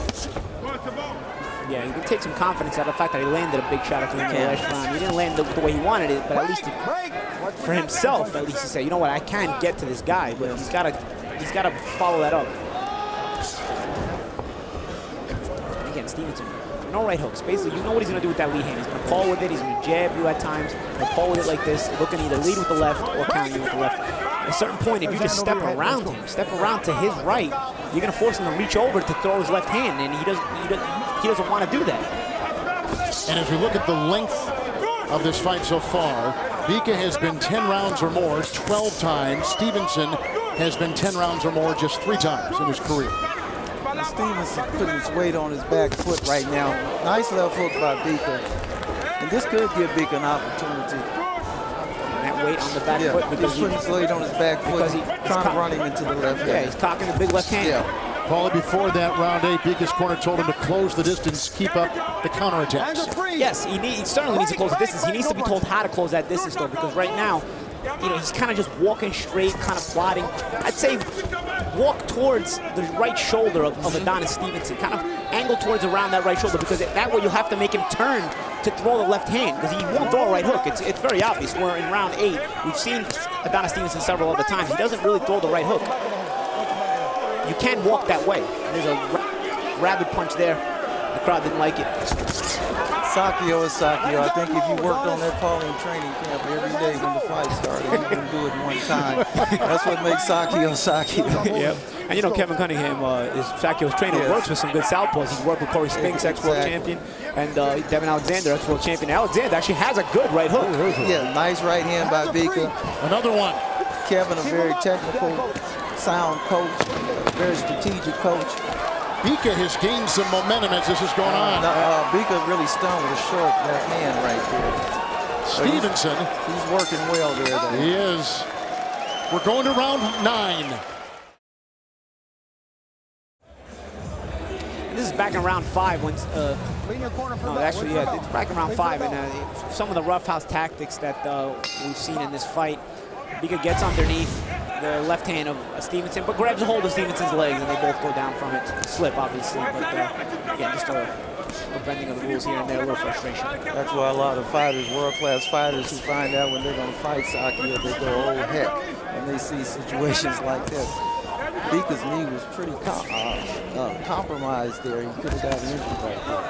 Yeah, you can take some confidence out of the fact that he landed a big shot at the end of the last round. He didn't land the way he wanted it, but at least for himself, at least he said, you know what, I can get to this guy, but he's got to follow that up. Again, Stevenson, no right hooks. Basically, you know what he's going to do with that lead hand. He's going to call with it. He's going to jab you at times. He's going to call with it like this, looking to either lead with the left or counter you with the left. At a certain point, if you just step around him, step around to his right, you're going to force him to reach over to throw his left hand, and he doesn't want to do that. And as we look at the length of this fight so far, Bika has been 10 rounds or more 12 times. Stevenson has been 10 rounds or more just 3 times in his career. Stevenson putting his weight on his back foot right now. Nice left hook by Bika. And this could give Bika an opportunity. That weight on the back foot because he's putting his weight on his back foot, trying to run him into the left hand. Yeah, he's cocking the big left hand. Yeah. Paulie, before that round 8, Bika's corner told him to close the distance, keep up the counterattacks. Yes, he certainly needs to close the distance. He needs to be told how to close that distance, though, because right now, you know, he's kind of just walking straight, kind of plodding. I'd say walk towards the right shoulder of Adonis Stevenson, kind of angle towards around that right shoulder, because that way you'll have to make him turn to throw the left hand, because he won't throw a right hook. It's very obvious. We're in round 8. We've seen Adonis Stevenson several other times. He doesn't really throw the right hook. You can walk that way. There's a rabid punch there. The crowd didn't like it. Sakio is Sakio. I think if you worked on that Paulie training camp every day when the fight started, you wouldn't do it one time. That's what makes Sakio Sakio. Yep. And you know, Kevin Cunningham is Sakio's trainer, works with some good southpaws. He's worked with Corey Spinks, ex-world champion, and Devin Alexander, ex-world champion. Alexander actually has a good right hook. Yeah, nice right hand by Bika. Another one. Kevin, a very technical, sound coach, very strategic coach. Bika has gained some momentum as this is going on. Bika really stunned with a short left hand right there. Stevenson. He's working well there, though. He is. We're going to round 9. This is back in round 5 when, actually, yeah, it's back in round 5, and some of the roughhouse tactics that we've seen in this fight. Bika gets underneath the left hand of Stevenson, but grabs a hold of Stevenson's legs, and they both go down from it. Slip, obviously, but again, just a bending of the rules here and there, a little frustration. That's why a lot of fighters, world-class fighters, who find out when they're going to fight Sakio, they go, oh heck, when they see situations like this. Bika's knee was pretty compromised there. He could have got injured right there.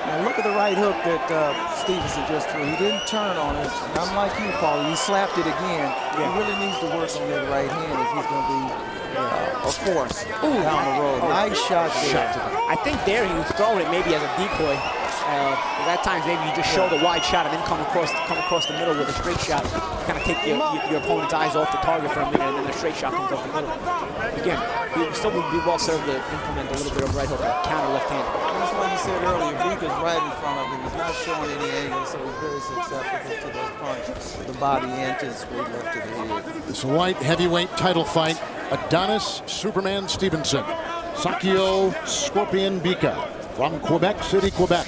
Now look at the right hook that Stevenson just threw. He didn't turn on it. Unlike you, Paul, he slapped it again. He really needs to work on that right hand if he's going to be a force down the road. Nice shot there. I think there he was throwing it maybe as a decoy. At times maybe you just show the wide shot and then come across the middle with a straight shot. Kind of take your opponent's eyes off the target for a minute, and then the straight shot comes off the middle. Again, he still would be well served to implement a little bit of right hook, counter left hand. Just like you said earlier, Bika's right in front of him. He's not showing any angle, so he's very susceptible to those punches, the body and to the straight left to the head. It's a light heavyweight title fight. Adonis Superman Stevenson, Sakio Scorpion Bika from Quebec City, Quebec.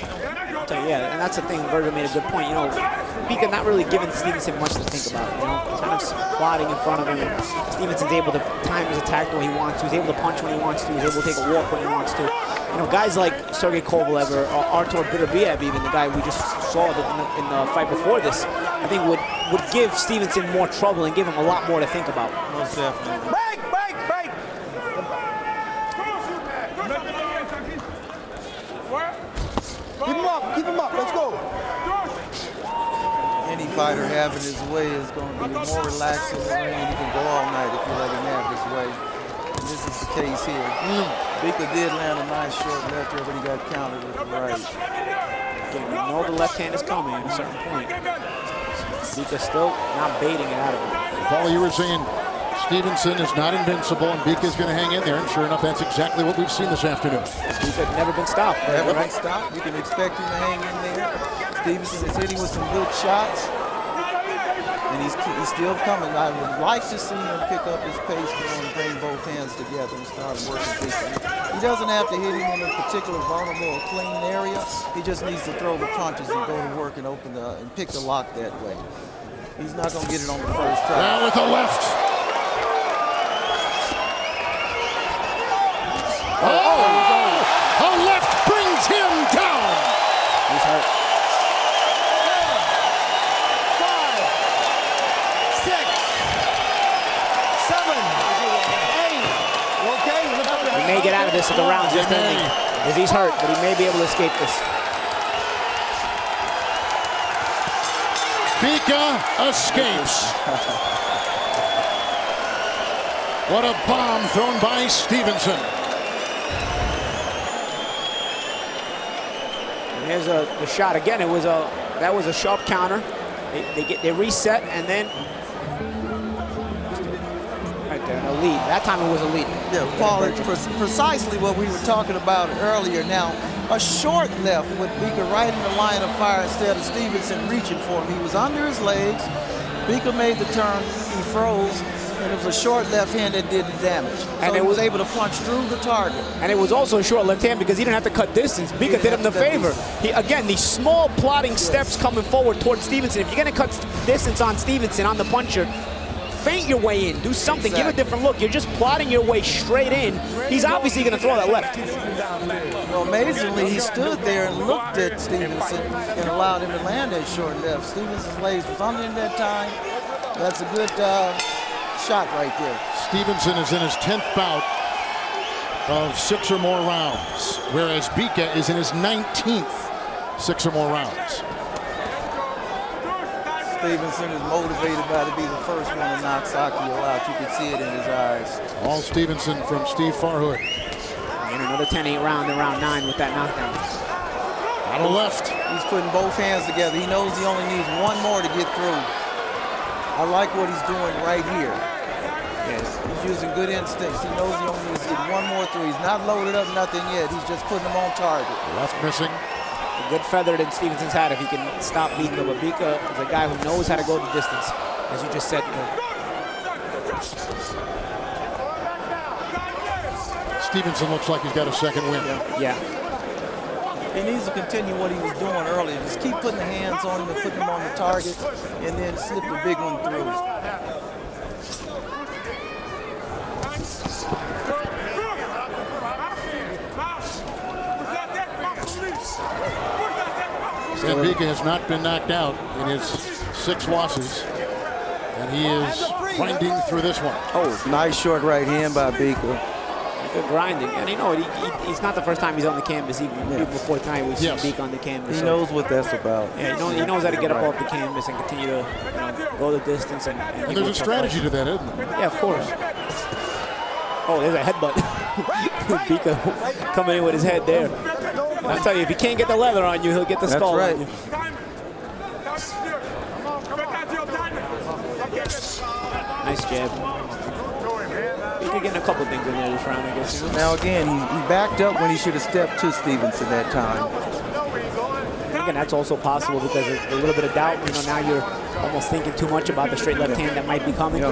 Yeah, and that's the thing. Virgil made a good point. You know, Bika not really giving Stevenson much to think about. You know, kind of plotting in front of him. And Stevenson's able to time his attack the way he wants to. He's able to punch when he wants to. He's able to take a walk when he wants to. You know, guys like Sergey Kovalev or Artur Beterbiev, even the guy we just saw in the fight before this, I think would give Stevenson more trouble and give him a lot more to think about. Most definitely. Break! Keep him up, let's go. Any fighter having his way is going to be more relaxed in the ring, and he can go all night if you let him have his way. And this is the case here. Bika did land a nice short left here, but he got countered with the right. Again, you know the left hand is coming at a certain point. Bika still not baiting it out of him. Paul, you were saying Stevenson is not invincible, and Bika's going to hang in there, and sure enough, that's exactly what we've seen this afternoon. Bika never been stopped. Never been stopped. You can expect him to hang in there. Stevenson is hitting with some good shots, and he's still coming. I would like to see him pick up his pace and bring both hands together and start working Bika. He doesn't have to hit him in a particular vulnerable or clean area. He just needs to throw the punches and go to work and open and pick the lock that way. He's not going to get it on the first try. Now with the left. A left brings him down. He's hurt. 5, 6, 7, 8. Okay? He may get out of this at the round's just ending, because he's hurt, but he may be able to escape this. Bika escapes. What a bomb thrown by Stevenson. And here's the shot again. That was a sharp counter. They reset, and then right there, a lead. That time it was a lead. Yeah, Paul, it's precisely what we were talking about earlier. Now, a short left with Bika right in the line of fire instead of Stevenson reaching for him. He was under his legs. Bika made the turn. He froze, and it was a short left hand that did the damage. And he was able to punch through the target. And it was also a short left hand because he didn't have to cut distance. Bika did him the favor. Again, these small plodding steps coming forward towards Stevenson. If you're going to cut distance on Stevenson, on the puncher, feint your way in. Do something. Give a different look. You're just plodding your way straight in. He's obviously going to throw that left. Well, amazingly, he stood there and looked at Stevenson and allowed him to land that short left. Stevenson's legs was under him that time. That's a good shot right there. Stevenson is in his 10th bout of 6 or more rounds, whereas Bika is in his 19th 6 or more rounds. Stevenson is motivated by to be the first one to knock Sakio out. You can see it in his eyes. All Stevenson from Steve Farhood. And another 10-8 round in round 9 with that knockdown. On the left. He's putting both hands together. He knows he only needs one more to get through. I like what he's doing right here. Yes, he's using good instincts. He knows he only needs to get one more through. He's not loaded up nothing yet. He's just putting them on target. Left missing. A good feather in Stevenson's hat if he can stop Bika. But Bika is a guy who knows how to go the distance, as you just said. Stevenson looks like he's got a second win. Yeah. He needs to continue what he was doing earlier. Just keep putting the hands on him and putting him on the target, and then slip the big one through. And Bika has not been knocked out in his 6 losses, and he is grinding through this one. Oh, nice short right hand by Bika. Good grinding, and you know he's not the first time he's on the canvas. Even before tonight, we've seen Bika on the canvas. He knows what that's about. Yeah, he knows how to get up off the canvas and continue to go the distance. And there's a strategy to that, isn't there? Yeah, of course. Oh, there's a headbutt. Bika coming in with his head there. I'll tell you, if he can't get the leather on you, he'll get the skull on you. Nice jab. You're getting a couple things in there this round, I guess. Now again, he backed up when he should have stepped to Stevenson that time. And again, that's also possible because of a little bit of doubt. You know, now you're almost thinking too much about the straight left hand that might be coming.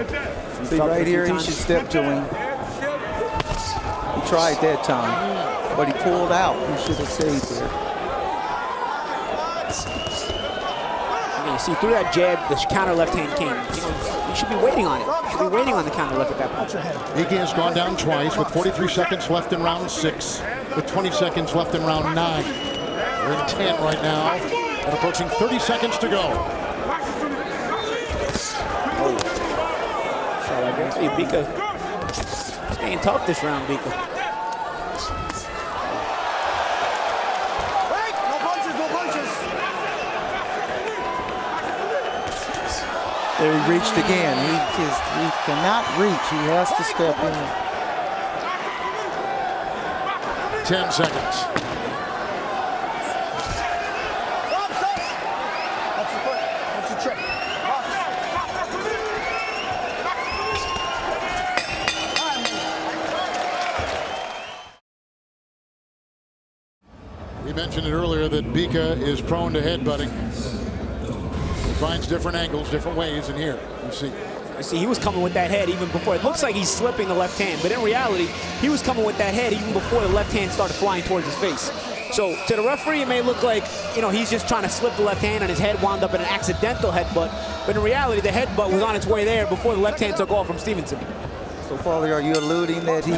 See, right here, he should step to him. He tried that time, but he pulled out. He should have stayed there. Again, you see, through that jab, the counter left hand came. You should be waiting on it. You should be waiting on the counter left at that point. Bika has gone down twice with 43 seconds left in round 6, with 20 seconds left in round 9. We're in 10 right now, and approaching 30 seconds to go. So I guess Bika staying tough this round, Bika. There he reached again. He cannot reach. He has to step in. 10 seconds. mentioned it earlier that Bika is prone to headbutting. He finds different angles, different ways, and here you see. You see, he was coming with that head even before. It looks like he's slipping the left hand, but in reality, he was coming with that head even before the left hand started flying towards his face. So to the referee, it may look like, you know, he's just trying to slip the left hand and his head wound up in an accidental headbutt. But in reality, the headbutt was on its way there before the left hand took off from Stevenson. So, Paulie, are you alluding that he...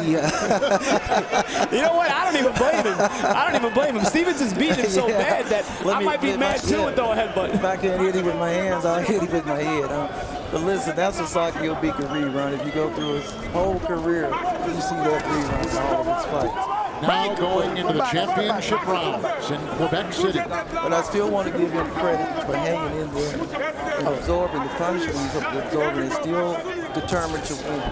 You know what? I don't even blame him. I don't even blame him. Stevenson's beating him so bad that I might be mad too and throw a headbutt. If I can't hit him with my hands, I'll hit him with my head. But listen, that's a Sakio Bika rerun. If you go through his whole career, you see that rerun in all of his fights. Now going into the championship rounds in Quebec City. But I still want to give him credit for hanging in there and absorbing the punishment he's absorbing and still determined to win.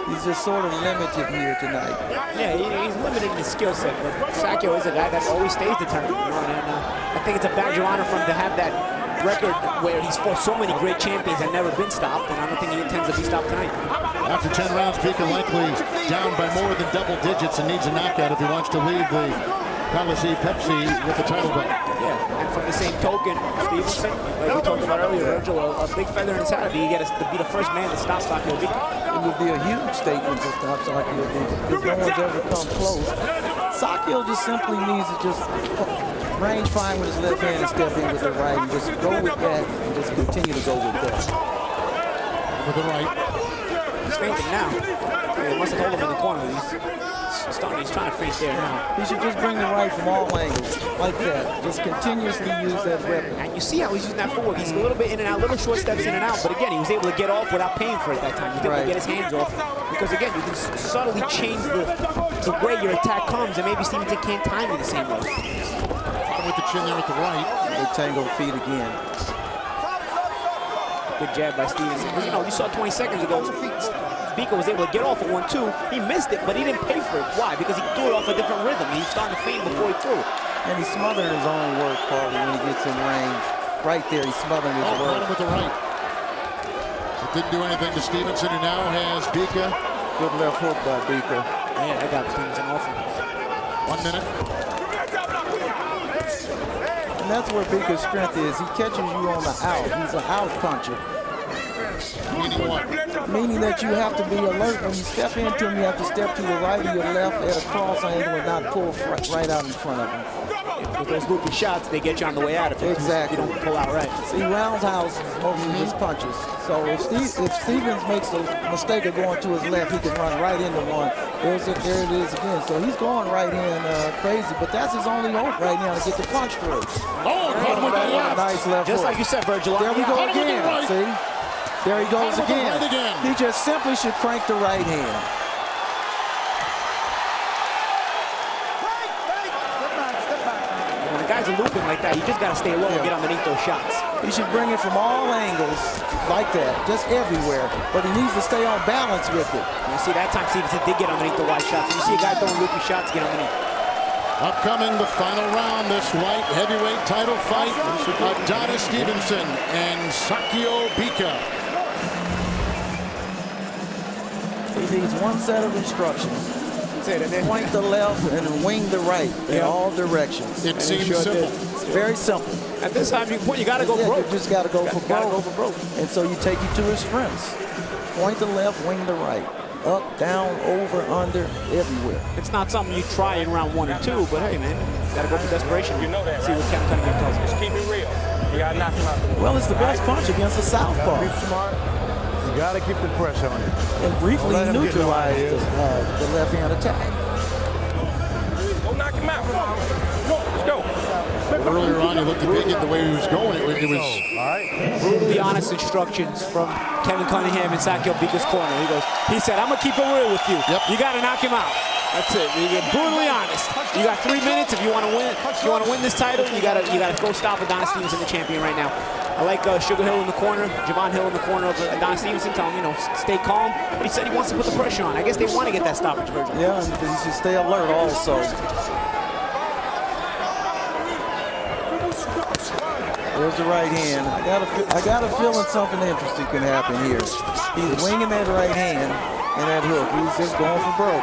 He's just sort of limited here tonight. Yeah, he's limited in his skill set, but Sakio is a guy that always stays determined. You know, and I think it's a badge of honor for him to have that record where he's fought so many great champions and never been stopped, and I don't think he intends to be stopped tonight. After 10 rounds, Bika likely down by more than double digits and needs a knockout if he wants to leave the Coliseè Pepsi with the title belt. Yeah, and from the same token, Stevenson, like we talked about earlier, Virgil, a big feather in his hat. He get to be the first man to stop Sakio Bika. It would be a huge statement to stop Sakio Bika because no one's ever come close. Sakio just simply needs to just range fine with his left hand and step in with the right and just go with that and just continue to go with that. With the right. He's fainting now. He must have held him in the corner. He's trying to feint there now. He should just bring the right from all angles, like that. Just continuously use that weapon. And you see how he's using that footwork. He's a little bit in and out, little short steps in and out. But again, he was able to get off without paying for it that time. He was able to get his hands off. Because again, you can subtly change the way your attack comes, and maybe Stevenson can't time you the same way. With the chin there with the right. The tangled feet again. Good jab by Stevenson. You know, you saw 20 seconds ago, Bika was able to get off at 1-2. He missed it, but he didn't pay for it. Why? Because he threw it off a different rhythm. He was starting to feint before he threw it. And he's smothering his own work, Paulie, when he gets in range. Right there, he's smothering his work. With the right. It didn't do anything to Stevenson, who now has Bika. Good left hook by Bika. Yeah, that got Stevenson off him. 1 minute. And that's where Bika's strength is. He catches you on the out. He's an out puncher. Meaning what? Meaning that you have to be alert. When you step into him, you have to step to your right or your left at a cross angle and not pull right out in front of him. With those loopy shots, they get you on the way out of it. Exactly. You don't pull out right. See, roundhouse most of his punches. So if Stevens makes a mistake of going to his left, he can run right into one. There it is again. So he's going right in crazy, but that's his only hope right now to get the punch through. Nice left Just hook. like you said, Virgil. There we go again. See? There he goes again. He just simply should crank the right hand. When the guys are looping like that, you just got to stay low and get underneath those shots. He should bring it from all angles like that, just everywhere. But he needs to stay on balance with it. You see, that time Stevenson did get underneath the wide shots. You see a guy throwing loopy shots, get underneath. Upcoming the final round, this light heavyweight title fight, Adonis Stevenson and Sakio Bika. He needs one set of instructions. Point the left and wing the right in all directions. It seems simple. It's very simple. At this time, you got to go broke. You just got to go for broke. And so you take you to his strengths. Point the left, wing the right. Up, down, over, under, everywhere. It's not something you try in round 1 or 2, but hey, man, you got to go for desperation. You know that, see what Captain Cunningham tells us. Just keep it real. You got to knock him out. Well, it's the best punch against a southpaw. Be smart. You got to keep the pressure on him. And briefly neutralize the left-hand attack. Go knock him out. Let's go. Earlier on, he looked big at the way he was going. It was brutally honest instructions from Kevin Cunningham in Sakio Bika's corner. He said, I'm going to keep it real with you. Yep. You got to knock him out. That's it. You get brutally honest. You got 3 minutes if you want to win. If you want to win this title, you got to go stop Adonis Stevenson, the champion right now. I like Sugar Hill in the corner, Javon Hill in the corner of Adonis Stevenson, telling him, stay calm. But he said he wants to put the pressure on. I guess they want to get that stoppage, Virgil. Yeah, and he should stay alert also. There's the right hand. I got a feeling something interesting can happen here. He's winging that right hand and that hook. He's just going for broke.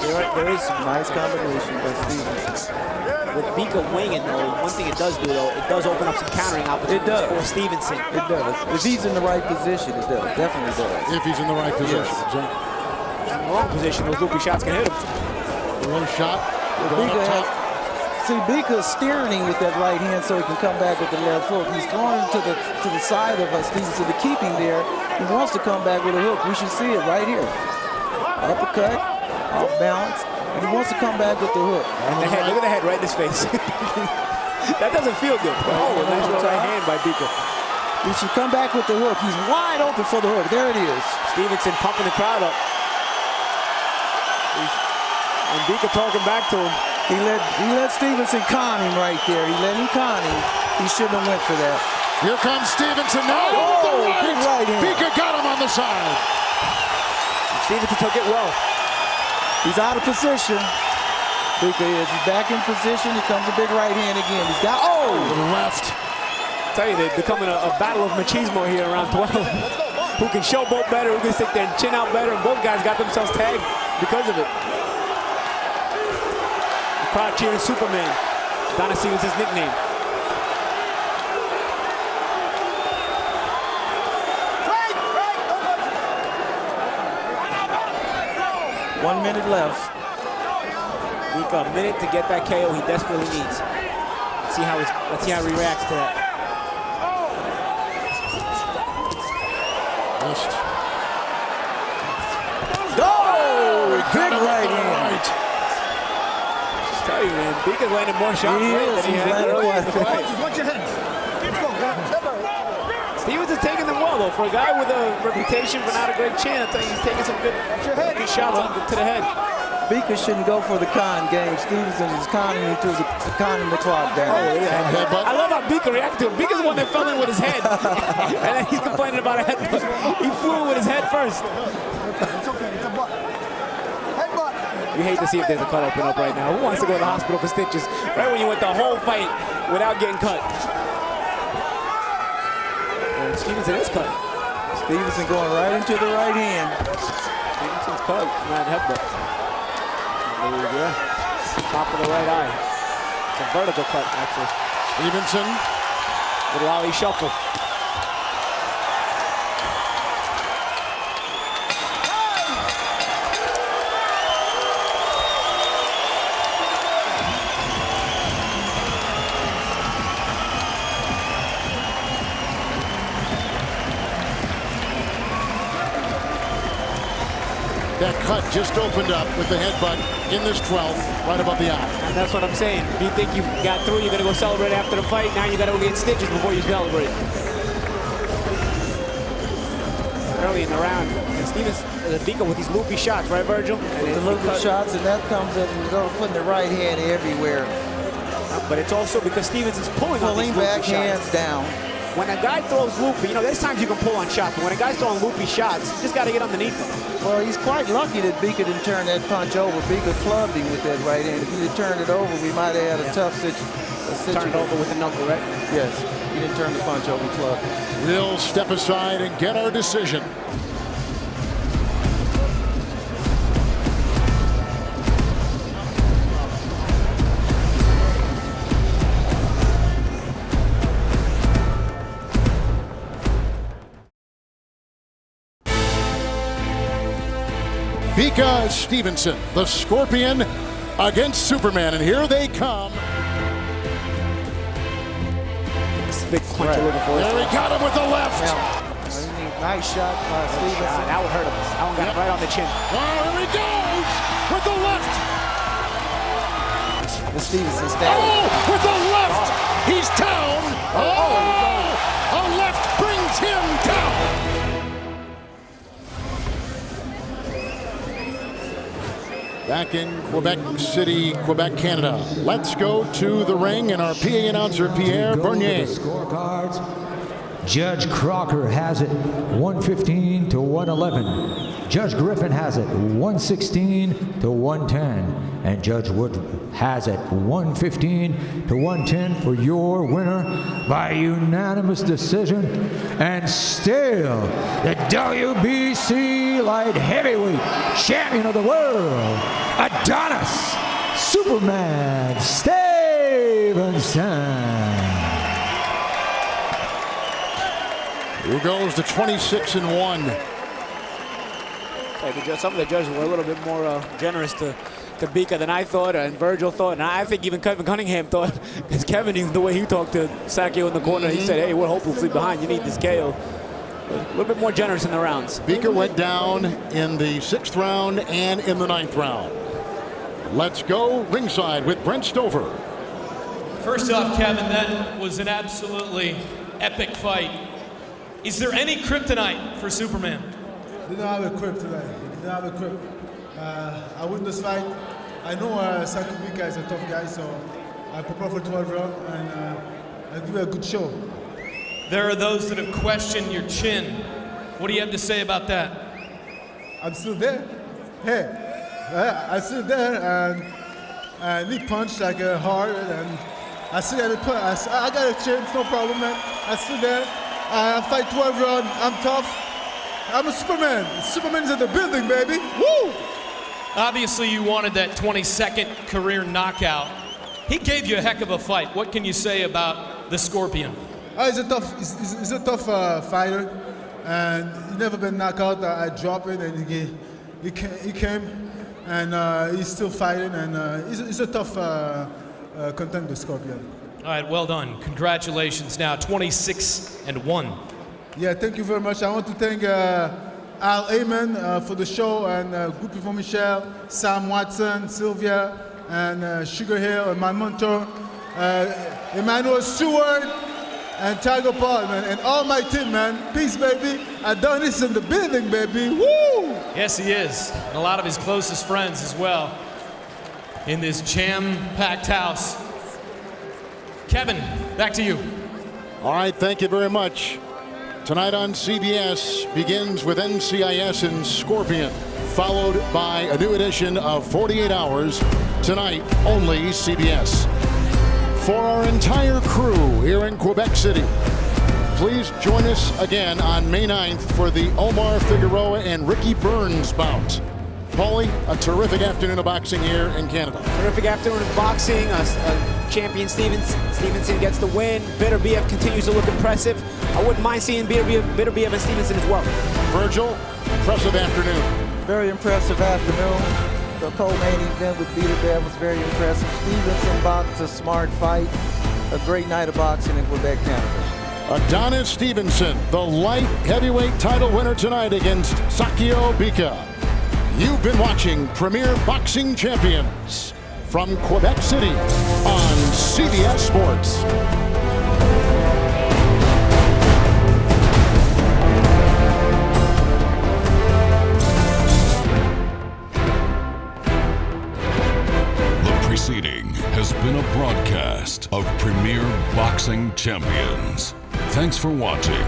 There is some nice combination by Stevenson. With Bika winging, though, one thing it does do, though, it does open up some countering opportunities for Stevenson. It does. If he's in the right position, it does. Definitely does. If he's in the right position. If he's in the wrong position, those loopy shots can hit him. Wrong shot. Going up top. Bika's steering him with that right hand so he can come back with the left hook. He's going to the side of Stevenson to keep him there. He wants to come back with a hook. We should see it right here. Uppercut, off balance, and he wants to come back with the hook. And the head, look at the head right in his face. That doesn't feel good. Oh, a nice right hand by Bika. He should come back with the hook. He's wide open for the hook. There it is. Stevenson pumping the crowd up. And Bika talking back to him. He let Stevenson con him right there. He let him con him. He shouldn't have went for that. Here comes Stevenson now. Oh, big right hand. Bika got him on the side. Stevenson took it well. He's out of position. Bika is. He's back in position. Here comes a big right hand again. He's got, to the left. I tell you, they're becoming a battle of machismo here around 12. Who can showboat better, who can stick their chin out better, and both guys got themselves tagged because of it. Crowd cheering Superman. Adonis was his nickname. One minute left. Bika, a minute to get that KO he desperately needs. Let's see how he reacts to that. Oh, big right hand. Tell you, man, Bika's landing more shots than he had earlier in the fight. Stevenson's taking them well, though. For a guy with a reputation for not a great chin, I think he's taking some good shots to the head. Bika shouldn't go for the con game. Stevenson is conning him to conning the clock down. Oh, yeah. I love how Bika reacted to him. Bika's the one that fell in with his head. And then he's complaining about a headbutt. He flew in with his head first. It's okay, it's a butt. You hate to see if there's a cut open up right now. Who wants to go to the hospital for stitches right when you went the whole fight without getting cut? And Stevenson is cut. Stevenson going right into the right hand. Stevenson's cut, not headbutt. There we go. Top of the right eye. It's a vertical cut, actually. Stevenson. Little ollie shuffle. That cut just opened up with the headbutt in this 12th, right above the eye. And that's what I'm saying. If you think you got through, you're going to go celebrate after the fight. Now you got to go get stitches before you celebrate. Early in the round, and Bika with these loopy shots, right, Virgil? With the loopy shots, and that comes up and putting the right hand everywhere. But it's also because Stevenson's pulling on these back loopy hands shots. down. When a guy throws loopy, you know, there's times you can pull on shots, but when a guy's throwing loopy shots, you just got to get underneath them. Well, he's quite lucky that Bika didn't turn that punch over. Bika clubbed him with that right hand. If he had turned it over, we might have had a tough situation. Turned over with the knuckle, right? Yes. He didn't turn the punch over, he clubbed. We'll step aside and get our decision. Bika Stevenson, the Scorpion against Superman, and here they come. Big punch you're looking for. There he got him with the left. Nice shot by Stevenson. That would hurt him. That one got him right on the chin. Oh, here he goes with the left. The Stevenson's down. Oh, with the left. He's down. Oh, a left brings him down. Back in Quebec City, Quebec, Canada. Let's go to the ring, and our PA announcer, Pierre Bernier. Scorecards. Judge Crocker has it 115 to 111. Judge Griffin has it 116 to 110. And Judge Wood has it 115 to 110 for your winner by unanimous decision. And still, the WBC light heavyweight champion of the world, Adonis, Superman Stevenson. Who goes to 26-1? Hey, some of the judges were a little bit more generous to Bika than I thought, and Virgil thought, and I think even Kevin Cunningham thought, because Kevin, the way he talked to Sakio in the corner, he said, hey, we're hopelessly behind. You need this KO. A little bit more generous in the rounds. Bika went down in the 6th round and in the 9th round. Let's go ringside with Brent Stover. First off, Kevin, that was an absolutely epic fight. Is there any kryptonite for Superman? We don't have a kryptonite. We don't have a kryptonite. I win this fight. I know Sakio Bika is a tough guy, so I prepare for 12 rounds and I'll give you a good show. There are those that have questioned your chin. What do you have to say about that? I'm still there. Hey, I'm still there, and he punched like hard, and I still got a punch. I got a chin, no problem, man. I'm still there. I fight 12 rounds. I'm tough. I'm a Superman. Superman's in the building, baby. Woo! Obviously, you wanted that 22nd career knockout. He gave you a heck of a fight. What can you say about the Scorpion? He's a tough fighter, and he never been knocked out. I dropped it, and he came, and he's still fighting, and he's a tough contender, Scorpion. All right, well done. Congratulations. Now 26-1. Yeah, thank you very much. I want to thank Al Heyman for the show, and Groupie for Michelle, Sam Watson, Sylvia, and Sugar Hill, and my mentor, Emmanuel Stewart, and Tiger Paul, man, and all my team, man. Peace, baby. Adonis in the building, baby. Woo! Yes, he is. And a lot of his closest friends as well in this jam-packed house. Kevin, back to you. All right, thank you very much. Tonight on CBS begins with NCIS and Scorpion, followed by a new edition of 48 Hours. Tonight, only CBS. For our entire crew here in Quebec City, please join us again on May 9th for the Omar Figueroa and Ricky Burns bout. Paulie, a terrific afternoon of boxing here in Canada. Terrific afternoon of boxing. Champion Stevenson gets the win. Beterbiev continues to look impressive. I wouldn't mind seeing Beterbiev and Stevenson as well. Virgil, impressive afternoon. Very impressive afternoon. The co-main event with Beterbiev was very impressive. Stevenson boxed a smart fight. A great night of boxing in Quebec, Canada. Adonis Stevenson, the light heavyweight title winner tonight against Sakio Bika. You've been watching Premier Boxing Champions from Quebec City on CBS Sports. Preceding has been a broadcast of Premier Boxing Champions. Thanks for watching.